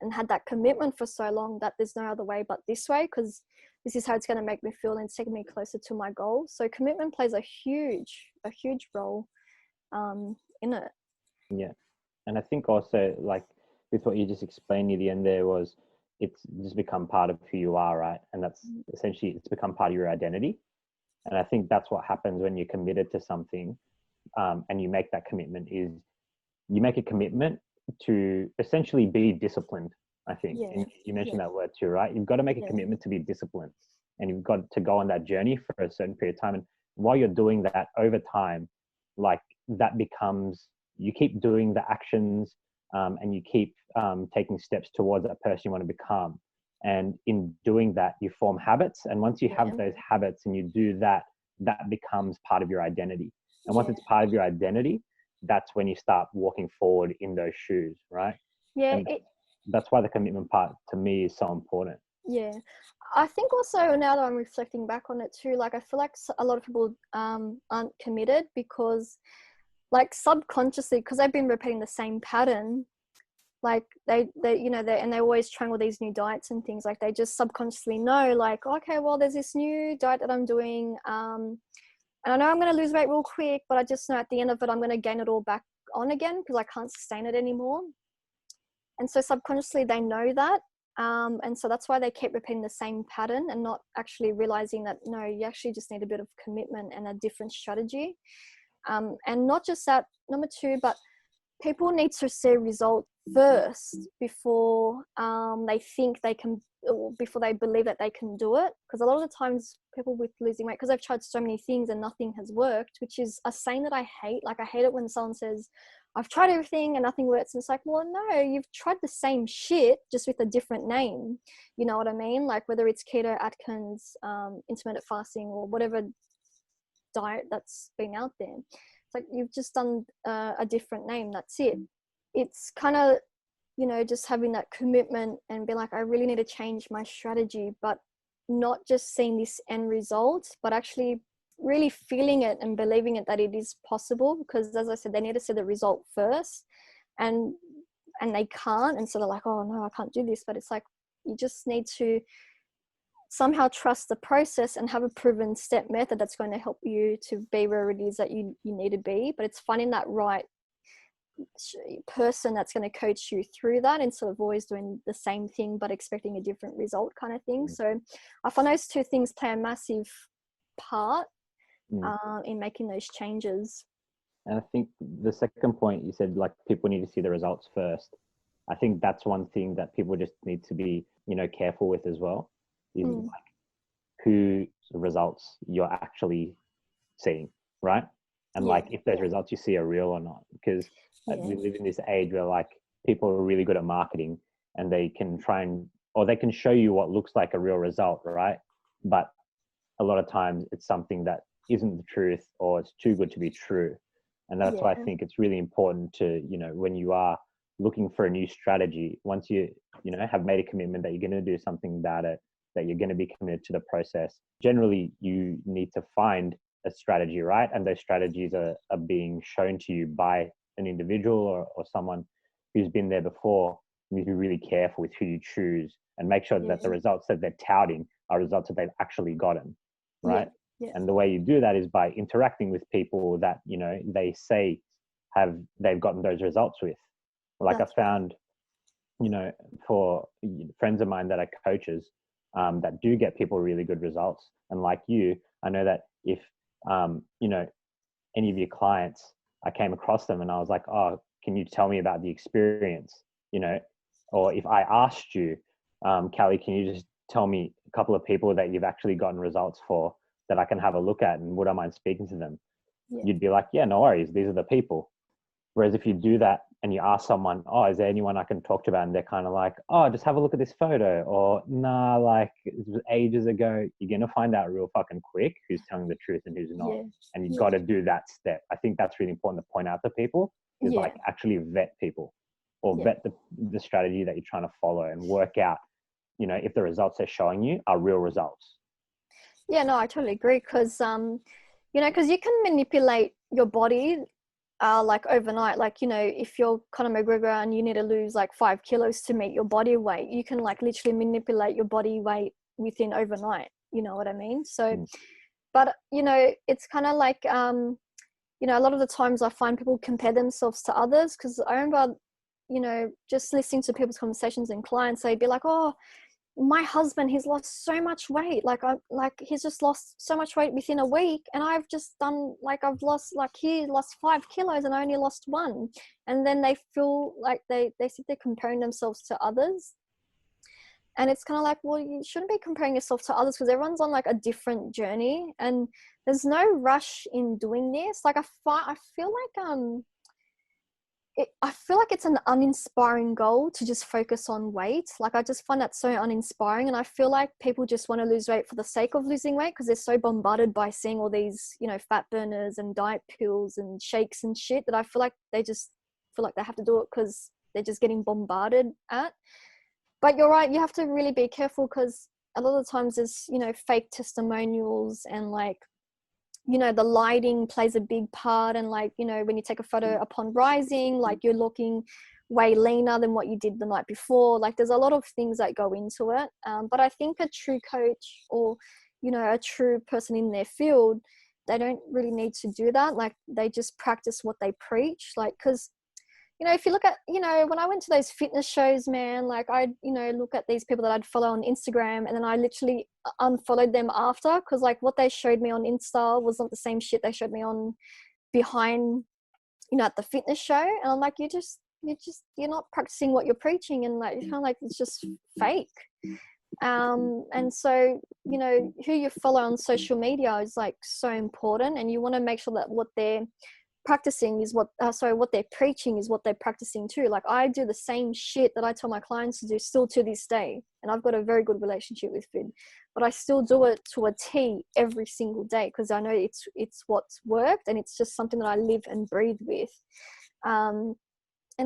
and had that commitment for so long that there's no other way but this way, because this is how it's going to make me feel and it's taking me closer to my goal. So commitment plays a huge role in it.
Yeah. And I think also, like with what you just explained near the end there, was it's just become part of who you are, right? And that's essentially, it's become part of your identity. And I think that's what happens when you're committed to something, and you make that commitment, is you make a commitment to essentially be disciplined, I think.
Yeah.
And you mentioned that word too, right? You've got to make a commitment to be disciplined, and you've got to go on that journey for a certain period of time. And while you're doing that over time, like that becomes, you keep doing the actions, and you keep taking steps towards that person you want to become. And in doing that, you form habits. And once you have those habits and you do that, that becomes part of your identity. And once it's part of your identity, that's when you start walking forward in those shoes, right?
Yeah.
And that's why the commitment part to me is so important.
Yeah. I think also now that I'm reflecting back on it too, like I feel like a lot of people aren't committed because like subconsciously, because they've been repeating the same pattern, like they you know, and they're always trying all these new diets and things, like they just subconsciously know like, okay, well there's this new diet that I'm doing, and I know I'm going to lose weight real quick, but I just know at the end of it I'm going to gain it all back on again because I can't sustain it anymore. And so subconsciously they know that, and so that's why they keep repeating the same pattern and not actually realizing that no, you actually just need a bit of commitment and a different strategy. And not just that, number two, but people need to see a result first before they think they can, or before they believe that they can do it. Because a lot of the times people with losing weight, because they've tried so many things and nothing has worked, which is a saying that I hate. Like I hate it when someone says, I've tried everything and nothing works. And it's like, well, no, you've tried the same shit just with a different name. You know what I mean? Like whether it's keto, Atkins, intermittent fasting, or whatever diet that's been out there. It's like you've just done a different name. That's it. It's kind of, you know, just having that commitment and be like, I really need to change my strategy, but not just seeing this end result, but actually really feeling it and believing it that it is possible. Because as I said, they need to see the result first, and they can't, and so they're like, oh no, I can't do this. But it's like you just need to somehow trust the process and have a proven step method that's going to help you to be where it is that you need to be. But it's finding that right person that's going to coach you through that, instead of always doing the same thing but expecting a different result kind of thing. So I find those two things play a massive part in making those changes.
And I think the second point you said, like people need to see the results first. I think that's one thing that people just need to be, you know, careful with as well, is like whose results you're actually seeing, right? And like if those results you see are real or not, because we live in this age where like people are really good at marketing and they can try and, or they can show you what looks like a real result, right? But a lot of times it's something that isn't the truth, or it's too good to be true. And that's why I think it's really important to, you know, when you are looking for a new strategy, once you know, have made a commitment that you're going to do something about it, that you're going to be committed to the process, generally you need to find a strategy, right? And those strategies are being shown to you by an individual or someone who's been there before. You need to be really careful with who you choose and make sure that the results that they're touting are results that they've actually gotten, right? And the way you do that is by interacting with people that, you know, they say they've gotten those results with. Like I found, you know, for friends of mine that are coaches, that do get people really good results. And like you, I know that if, you know, any of your clients, I came across them and I was like, oh, can you tell me about the experience? You know, or if I asked you, Kallie, can you just tell me a couple of people that you've actually gotten results for that I can have a look at, and would I mind speaking to them?
Yeah.
you'd be like, yeah, no worries, these are the people. Whereas if you do that and you ask someone, oh, is there anyone I can talk to about? And they're kind of like, oh, just have a look at this photo. Or nah, like it was ages ago. You're going to find out real fucking quick who's telling the truth and who's not.
Yeah.
And you've
Yeah.
got to do that step. I think that's really important to point out to people is
Yeah.
like actually vet people or
Yeah.
vet the strategy that you're trying to follow and work out, you know, if the results they're showing you are real results.
Yeah, no, I totally agree. Because, you know, because you can manipulate your body like overnight. Like, you know, if you're Conor McGregor and you need to lose like 5 kilos to meet your body weight, you can like literally manipulate your body weight within overnight. You know what I mean? So, but, you know, it's kind of like, you know, a lot of the times I find people compare themselves to others, because I remember, you know, just listening to people's conversations and clients, they'd be like, oh, my husband, he's lost so much weight. He's just lost so much weight within a week. And I've just done, like, I've lost, like, he lost 5 kilos and I only lost 1. And then they feel like they sit there comparing themselves to others. And it's kind of like, well, you shouldn't be comparing yourself to others, because everyone's on like a different journey and there's no rush in doing this. Like, I feel like it's an uninspiring goal to just focus on weight. Like, I just find that so uninspiring. And I feel like people just want to lose weight for the sake of losing weight, because they're so bombarded by seeing all these, you know, fat burners and diet pills and shakes and shit, that I feel like they just feel like they have to do it because they're just getting bombarded at. But you're right, you have to really be careful, because a lot of the times there's, you know, fake testimonials, and like, you know, the lighting plays a big part. And like, you know, when you take a photo upon rising, like you're looking way leaner than what you did the night before. Like, there's a lot of things that go into it. But I think a true coach, or, you know, a true person in their field, they don't really need to do that. Like, they just practice what they preach. Like, because, you know, if you look at, you know, when I went to those fitness shows, man, like I'd, you know, look at these people that I'd follow on Instagram, and then I literally unfollowed them after, because like what they showed me on Insta was not the same shit they showed me on behind, you know, at the fitness show. And I'm like, you're not practicing what you're preaching, and like, it's kind of like, it's just fake. And so, you know, who you follow on social media is like so important, and you want to make sure that what they're practicing is what they're preaching is what they're practicing too. Like, I do the same shit that I tell my clients to do still to this day, and I've got a very good relationship with food, but I still do it to a T every single day, because I know it's what's worked, and it's just something that I live and breathe with. And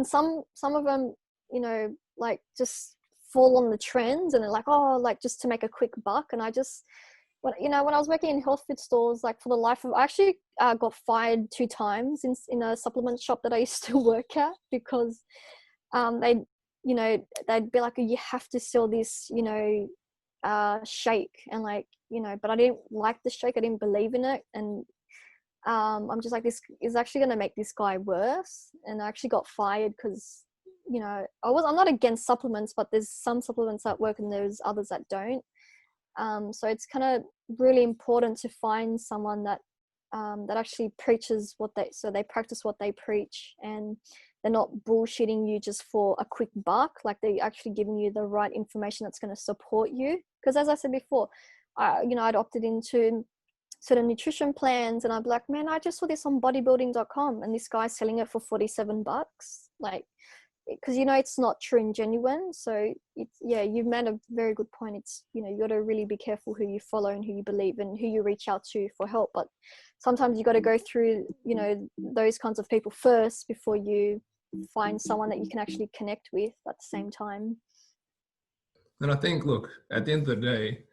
some of them, you know, like just fall on the trends, and they're like, oh, like just to make a quick buck. And I just, you know, when I was working in health food stores, like for the life of, I actually got fired 2 times in a supplement shop that I used to work at, because they'd be like, you have to sell this, you know, shake. And like, you know, but I didn't like the shake. I didn't believe in it. And I'm just like, this is actually going to make this guy worse. And I actually got fired because, you know, I'm not against supplements, but there's some supplements that work and there's others that don't. So it's kind of really important to find someone that actually preaches so they practice what they preach, and they're not bullshitting you just for a quick buck. Like, they're actually giving you the right information that's going to support you. Because as I said before, you know, I'd opted into certain nutrition plans, and I'd be like, man, I just saw this on bodybuilding.com, and this guy's selling it for $47. Like, because, you know, it's not true and genuine. So it's, yeah, you've made a very good point. It's, you know, you got to really be careful who you follow and who you believe and who you reach out to for help. But sometimes you got to go through, you know, those kinds of people first before you find someone that you can actually connect with at the same time.
And I think, look, at the end of the day,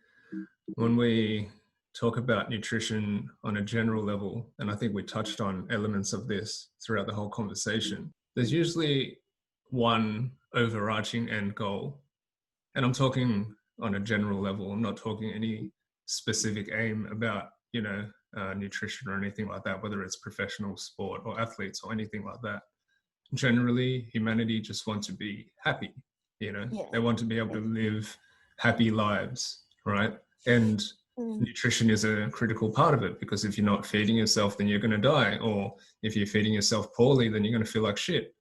when we talk about nutrition on a general level, and I think we touched on elements of this throughout the whole conversation, there's usually one overarching end goal. And I'm talking on a general level. I'm not talking any specific aim about, you know, nutrition or anything like that, whether it's professional sport or athletes or anything like that. Generally, humanity just wants to be happy, you know.
Yeah.
They want to be able to live happy lives, right? And nutrition is a critical part of it, because if you're not feeding yourself, then you're going to die. Or if you're feeding yourself poorly, then you're going to feel like shit.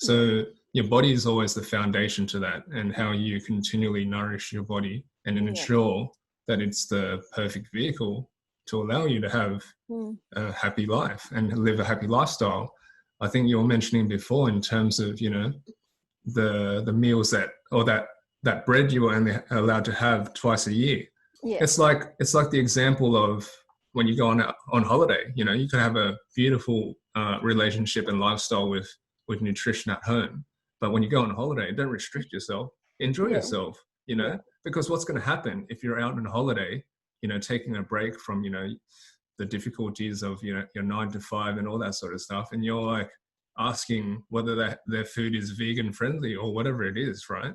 So your body is always the foundation to that, and how you continually nourish your body and ensure that it's the perfect vehicle to allow you to have a happy life and live a happy lifestyle. I think you were mentioning before in terms of, you know, the meals that bread you were only allowed to have twice a year.
Yeah.
It's like the example of when you go on holiday. You know, you can have a beautiful relationship and lifestyle with nutrition at home, but when you go on holiday, don't restrict yourself. Enjoy yourself. You know, because what's going to happen if you're out on holiday, you know, taking a break from, you know, the difficulties of, you know, your 9 to 5 and all that sort of stuff, and you're like asking whether their food is vegan friendly or whatever it is, right?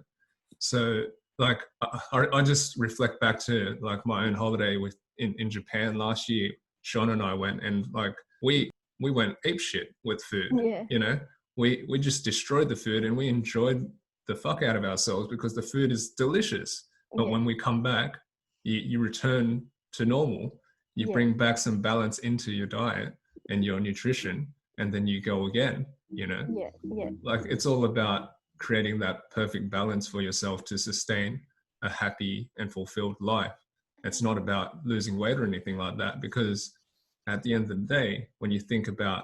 So like I just reflect back to like my own holiday in Japan last year. Shaun and I went, and like we went ape shit with food. You know, we just destroyed the food and we enjoyed the fuck out of ourselves because the food is delicious. But when we come back, you return to normal. You bring back some balance into your diet and your nutrition, and then you go again, you know? Like it's all about creating that perfect balance for yourself to sustain a happy and fulfilled life. It's not about losing weight or anything like that, because at the end of the day, when you think about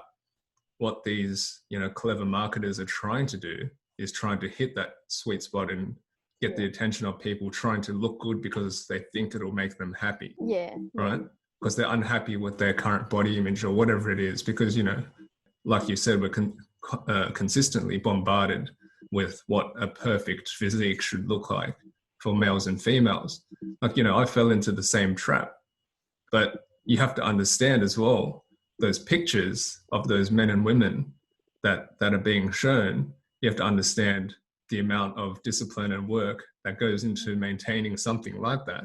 what these, you know, clever marketers are trying to do, is trying to hit that sweet spot and get the attention of people trying to look good because they think it'll make them happy. Right? Because they're unhappy with their current body image or whatever it is. Because, you know, like you said, we're consistently bombarded with what a perfect physique should look like for males and females. Like, you know, I fell into the same trap. But you have to understand as well, those pictures of those men and women that are being shown, you have to understand the amount of discipline and work that goes into maintaining something like that.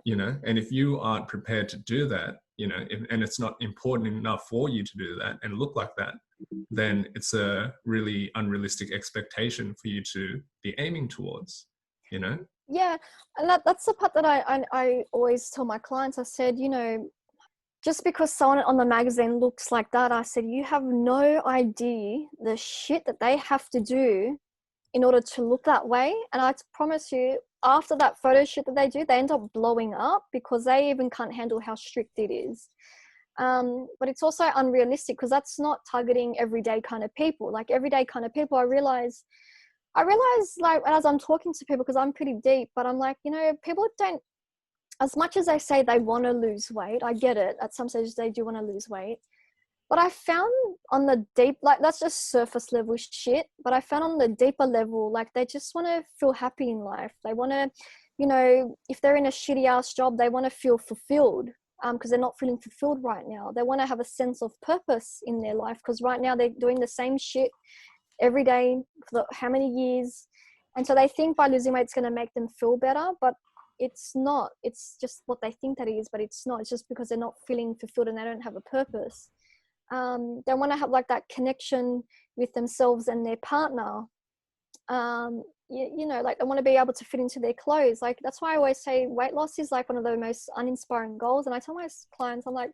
You know, and if you aren't prepared to do that, you know, and it's not important enough for you to do that and look like that, then it's a really unrealistic expectation for you to be aiming towards, you know?
And that's the part that I always tell my clients. I said, you know, just because someone on the magazine looks like that, I said, you have no idea the shit that they have to do in order to look that way. And I promise you, after that photo shoot that they do, they end up blowing up because they even can't handle how strict it is. But it's also unrealistic because that's not targeting everyday kind of people. Like everyday kind of people, I realize like as I'm talking to people, because I'm pretty deep, but I'm like, you know, people don't, as much as they say they want to lose weight, I get it. At some stages they do want to lose weight. But I found on the deep, like that's just surface level shit. But I found on the deeper level, like they just want to feel happy in life. They want to, you know, if they're in a shitty ass job, they want to feel fulfilled because they're not feeling fulfilled right now. They want to have a sense of purpose in their life because right now they're doing the same shit every day for how many years. And so they think by losing weight, it's going to make them feel better, but it's not. It's just what they think that it is, but it's not. It's just because they're not feeling fulfilled and they don't have a purpose. They want to have like that connection with themselves and their partner. You know, like they want to be able to fit into their clothes. Like that's why I always say weight loss is like one of the most uninspiring goals. And I tell my clients, I'm like,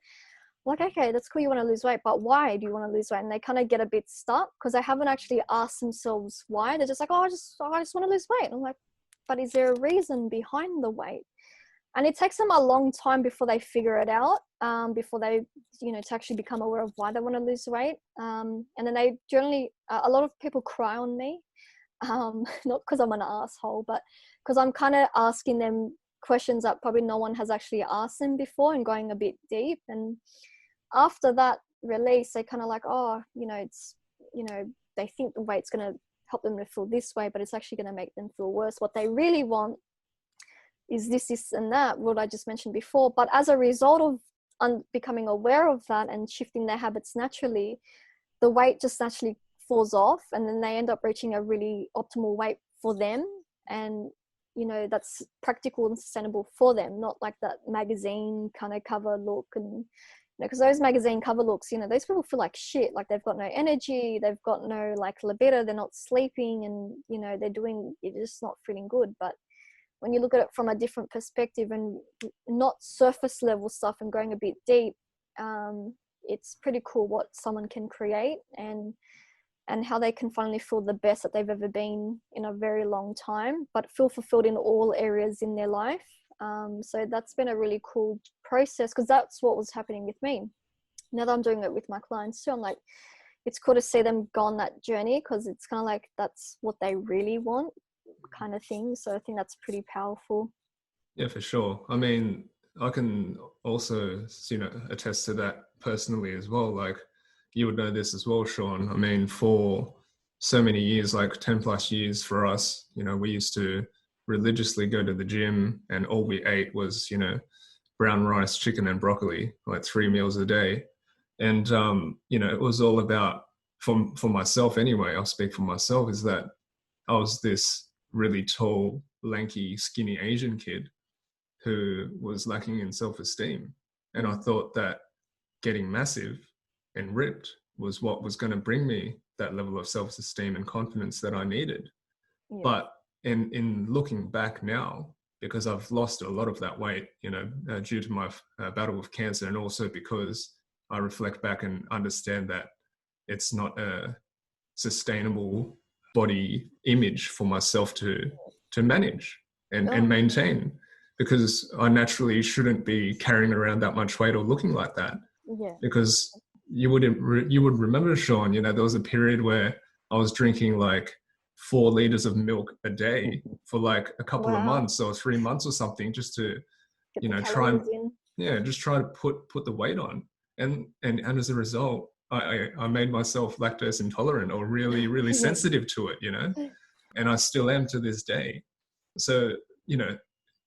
okay, that's cool, you want to lose weight, but why do you want to lose weight? And they kind of get a bit stuck because they haven't actually asked themselves why. They're just like, I just want to lose weight. And I'm like, but is there a reason behind the weight? And it takes them a long time before they figure it out, before they, you know, to actually become aware of why they want to lose weight. And then they generally, a lot of people cry on me, not because I'm an asshole, but because I'm kind of asking them questions that probably no one has actually asked them before and going a bit deep. And after that release, they kind of like, oh, you know, it's, you know, they think the weight's going to help them to feel this way, but it's actually going to make them feel worse. What they really want is this and that, what I just mentioned before. But as a result of becoming aware of that and shifting their habits naturally, the weight just naturally falls off, and then they end up reaching a really optimal weight for them. And, you know, that's practical and sustainable for them, not like that magazine kind of cover look. And because those magazine cover looks, you know, those people feel like shit, like they've got no energy, they've got no like libido, they're not sleeping, and, you know, they're just not feeling good. But when you look at it from a different perspective and not surface level stuff and going a bit deep, it's pretty cool what someone can create and how they can finally feel the best that they've ever been in a very long time, but feel fulfilled in all areas in their life. So that's been a really cool process, because that's what was happening with me. Now that I'm doing it with my clients too, I'm like, it's cool to see them go on that journey, because it's kind of like that's what they really want, kind of thing. So I think that's pretty powerful.
Yeah, for sure. I mean, I can also, attest to that personally as well. Like, you would know this as well, Shaun. I mean, for so many years, like 10 plus years for us, we used to religiously go to the gym, and all we ate was, brown rice, chicken, and broccoli, like 3 meals a day. And, it was all about, for myself anyway, I'll speak for myself, is that I was this really tall, lanky, skinny Asian kid who was lacking in self-esteem. And I thought that getting massive and ripped was what was going to bring me that level of self-esteem and confidence that I needed. Yeah. But in looking back now, because I've lost a lot of that weight, due to my battle with cancer, and also because I reflect back and understand that it's not a sustainable body image for myself to manage and maintain, because I naturally shouldn't be carrying around that much weight or looking like that.
Yeah.
Because you would remember, Shaun, there was a period where I was drinking like 4 liters of milk a day for like a couple of months or 3 months or something, just to try to put the weight on. And as a result, I made myself lactose intolerant, or really, really sensitive to it, and I still am to this day. So,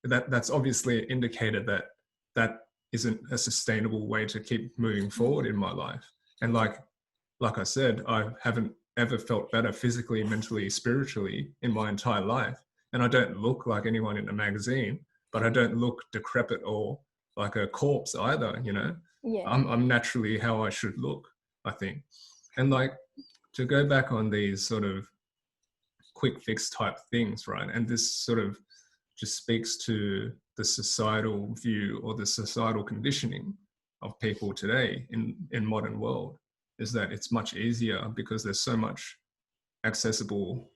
that's obviously indicated that isn't a sustainable way to keep moving forward in my life. And like I said, I haven't ever felt better physically, mentally, spiritually in my entire life. And I don't look like anyone in a magazine, but I don't look decrepit or like a corpse either,
Yeah.
I'm naturally how I should look, I think. And like, to go back on these sort of quick fix type things, right? And this sort of just speaks to the societal view or the societal conditioning of people today in modern world, is that it's much easier because there's so much accessible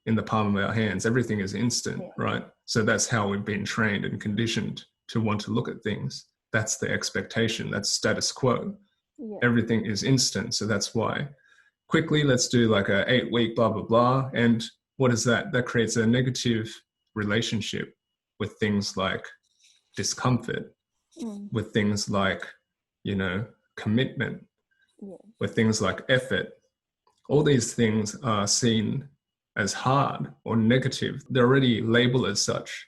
in the palm of our hands. Everything is instant, right? So that's how we've been trained and conditioned to want to look at things. That's the expectation. That's status quo. Yeah. Everything is instant. So that's why quickly, let's do like a 8-week blah, blah, blah. And what is that? That creates a negative relationship with things like discomfort, with things like, commitment, with things like effort. All these things are seen as hard or negative. They're already labeled as such,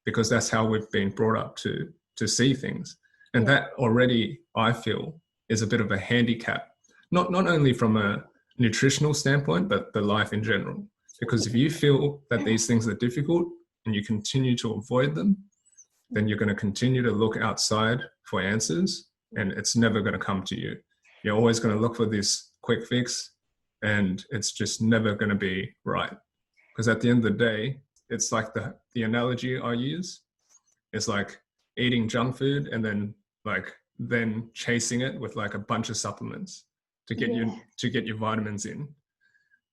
because that's how we've been brought up to see things. And that already, I feel, is a bit of a handicap, not only from a nutritional standpoint, but the life in general. Because if you feel that these things are difficult and you continue to avoid them, then you're going to continue to look outside for answers, and it's never going to come to you. You're always going to look for this quick fix, and it's just never going to be right. Because at the end of the day, it's like the analogy I use is like eating junk food and then chasing it with like a bunch of supplements to get your vitamins in.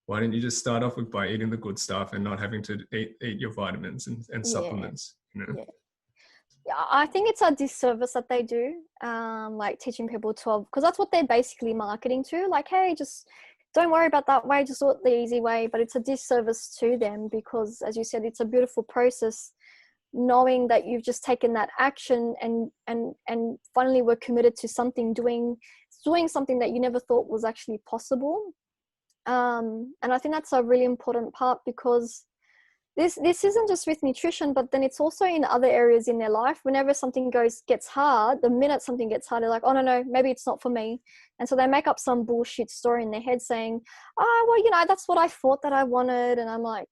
Why didn't you just start off by eating the good stuff and not having to eat your vitamins and supplements?
Yeah, I think it's a disservice that they do, like teaching people to, because that's what they're basically marketing to. Like, hey, just don't worry about that way, just do it the easy way. But it's a disservice to them, because, as you said, it's a beautiful process, knowing that you've just taken that action and finally were committed to something, doing something that you never thought was actually possible. And I think that's a really important part, because this isn't just with nutrition, but then it's also in other areas in their life. Whenever something gets hard, the minute something gets hard, they're like, oh no, maybe it's not for me. And so they make up some bullshit story in their head saying, oh, well, that's what I thought that I wanted. And I'm like,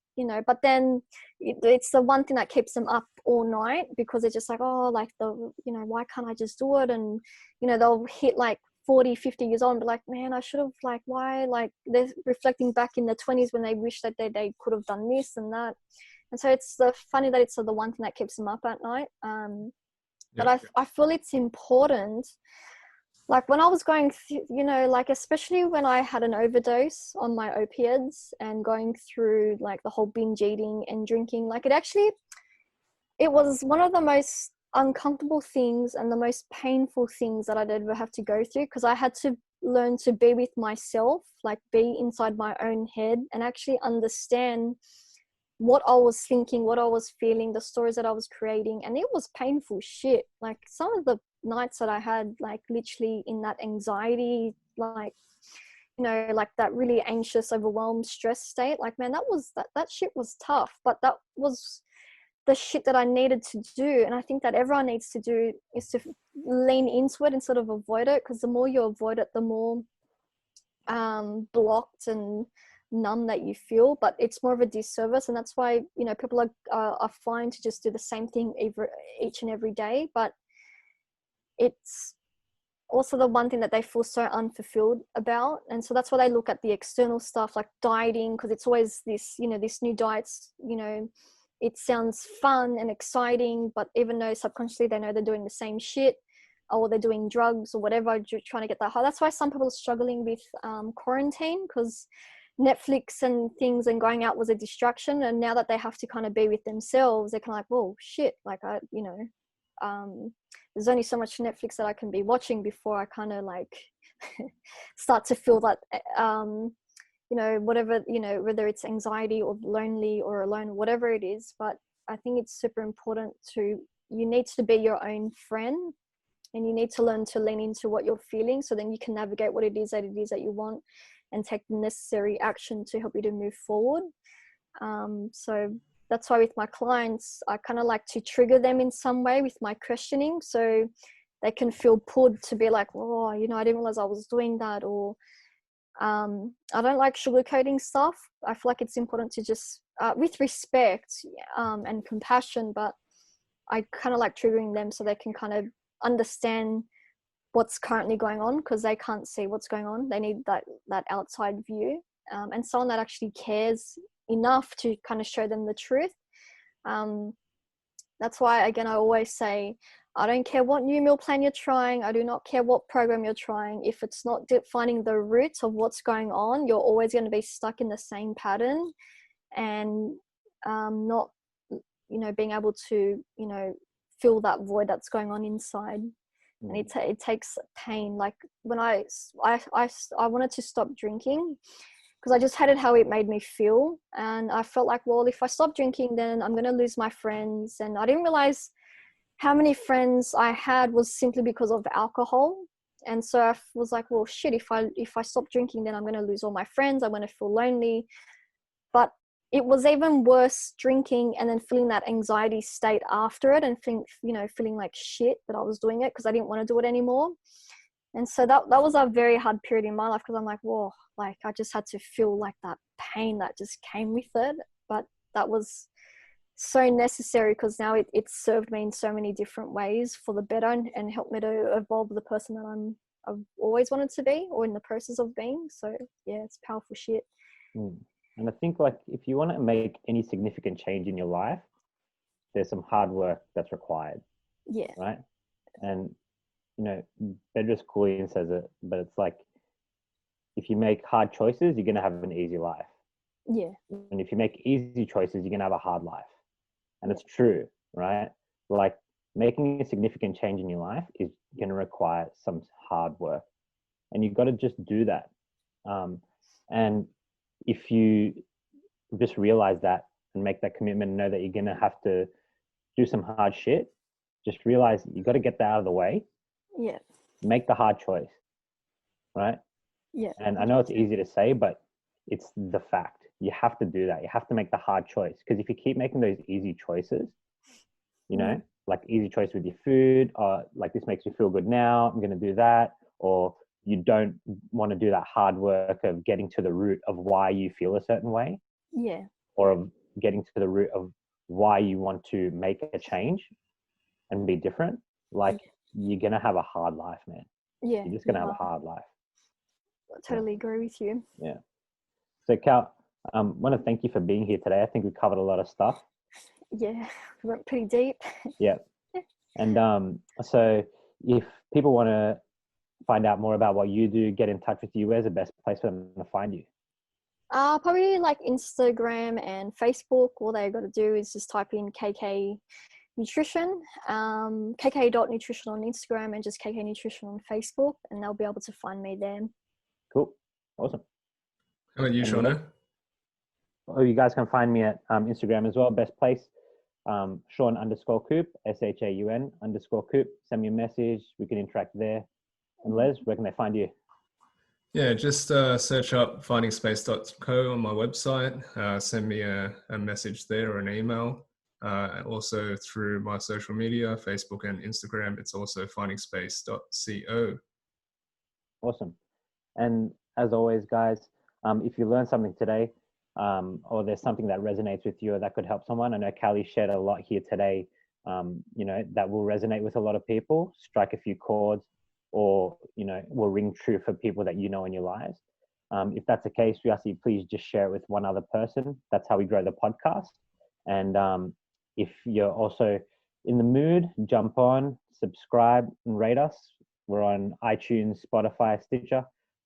but then it's the one thing that keeps them up all night, because they're just like, oh, like why can't I just do it? And, they'll hit like 40, 50 years old and be like, man, I should have, like, why? Like, they're reflecting back in their 20s when they wish that they could have done this and that. And so it's funny that it's the one thing that keeps them up at night. But I feel it's important. Like, when I was going through, like, especially when I had an overdose on my opiates and going through like the whole binge eating and drinking, like, it actually, it was one of the most uncomfortable things and the most painful things that I'd ever have to go through, because I had to learn to be with myself, like be inside my own head and actually understand what I was thinking, what I was feeling, the stories that I was creating. And it was painful shit. Like some of the nights that I had, like literally in that anxiety, like, you know, like that really anxious, overwhelmed, stress state, like, man, that shit was tough, but that was the shit that I needed to do. And I think that everyone needs to do is to lean into it instead of avoid it, because the more you avoid it, the more blocked and numb that you feel. But it's more of a disservice, and that's why, you know, people are fine to just do the same thing each and every day, but it's also the one thing that they feel so unfulfilled about. And so that's why they look at the external stuff like dieting, because it's always this, you know, this new diets, you know, it sounds fun and exciting, but even though subconsciously they know they're doing the same shit, or they're doing drugs or whatever, trying to get that high. That's why some people are struggling with quarantine, because Netflix and things and going out was a distraction, and now that they have to kind of be with themselves, they're kind of like, whoa, shit, like there's only so much Netflix that I can be watching before I kind of like start to feel that you know, whatever, you know, whether it's anxiety or lonely or alone, whatever it is. But I think it's super important you need to be your own friend, and you need to learn to lean into what you're feeling, so then you can navigate what it is that you want and take the necessary action to help you to move forward. So that's why with my clients, I kind of like to trigger them in some way with my questioning, so they can feel pulled to be like, oh, you know, I didn't realize I was doing that. Or I don't like sugarcoating stuff. I feel like it's important to just, with respect and compassion, but I kind of like triggering them so they can kind of understand what's currently going on, because they can't see what's going on. They need that outside view, and someone that actually cares enough to kind of show them the truth. That's why, again, I always say, I don't care what new meal plan you're trying. I do not care what program you're trying. If it's not finding the roots of what's going on, you're always going to be stuck in the same pattern, and not, you know, being able to, you know, fill that void that's going on inside. And it takes pain. Like when I wanted to stop drinking, because I just hated how it made me feel, and I felt like, well, if I stop drinking, then I'm going to lose my friends. And I didn't realize how many friends I had was simply because of alcohol. And so I was like, well, shit, if I stop drinking, then I'm going to lose all my friends. I'm going to feel lonely. But it was even worse drinking and then feeling that anxiety state after it, and feeling like shit that I was doing it because I didn't want to do it anymore. And so that was a very hard period in my life, because I'm like, whoa, like I just had to feel like that pain that just came with it. But that was so necessary, because now it served me in so many different ways for the better, and helped me to evolve the person that I've always wanted to be, or in the process of being. So yeah, it's powerful shit.
And I think, like, if you want to make any significant change in your life, there's some hard work that's required.
Yeah.
Right. And, you know, Bedros Koulian says it, but it's like, if you make hard choices, you're going to have an easy life.
Yeah.
And if you make easy choices, you're going to have a hard life. And it's true, right? Like, making a significant change in your life is going to require some hard work, and you've got to just do that. And if you just realize that and make that commitment and know that you're going to have to do some hard shit, just realize you got to get that out of the way.
Yeah.
Make the hard choice, right?
Yeah.
And I know it's easy to say, but it's the fact. You have to do that. You have to make the hard choice, because if you keep making those easy choices, you know, like easy choice with your food, or like, this makes me feel good now, I'm going to do that. Or you don't want to do that hard work of getting to the root of why you feel a certain way.
Yeah.
Or of getting to the root of why you want to make a change and be different. Like, you're going to have a hard life, man.
Yeah.
You're just going to have a hard life.
I totally agree with you.
Yeah. So Cal, I want to thank you for being here today. I think we covered a lot of stuff.
Yeah, we went pretty deep.
Yeah. And so if people want to find out more about what you do, get in touch with you, where's the best place for them to find you?
Probably like Instagram and Facebook. All they got to do is just type in KK nutrition, kk.nutrition on Instagram and just KK Nutrition on Facebook, and they'll be able to find me there.
Cool. Awesome.
How about you,
And
Shauna?
Oh, you guys can find me at Instagram as well. Best place, Shaun_Coop, SHAUN_Coop. Send me a message. We can interact there. And Les, where can they find you?
Yeah, just search up findingspace.co on my website. Send me a message there or an email. Also through my social media, Facebook and Instagram, it's also findingspace.co.
Awesome. And as always, guys, if you learned something today, or there's something that resonates with you or that could help someone, I know Kallie shared a lot here today, that will resonate with a lot of people, strike a few chords, or, will ring true for people that you know in your lives. If that's the case, we ask you please just share it with one other person. That's how we grow the podcast. And if you're also in the mood, jump on, subscribe, and rate us. We're on iTunes, Spotify, Stitcher.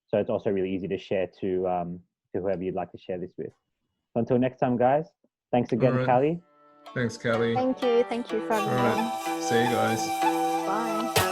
So it's also really easy to share to whoever you'd like to share this with. So until next time, guys, thanks again,
All right.
Kallie.
Thanks, Kallie.
Thank you for having me
All
on.
right. See you guys.
Bye.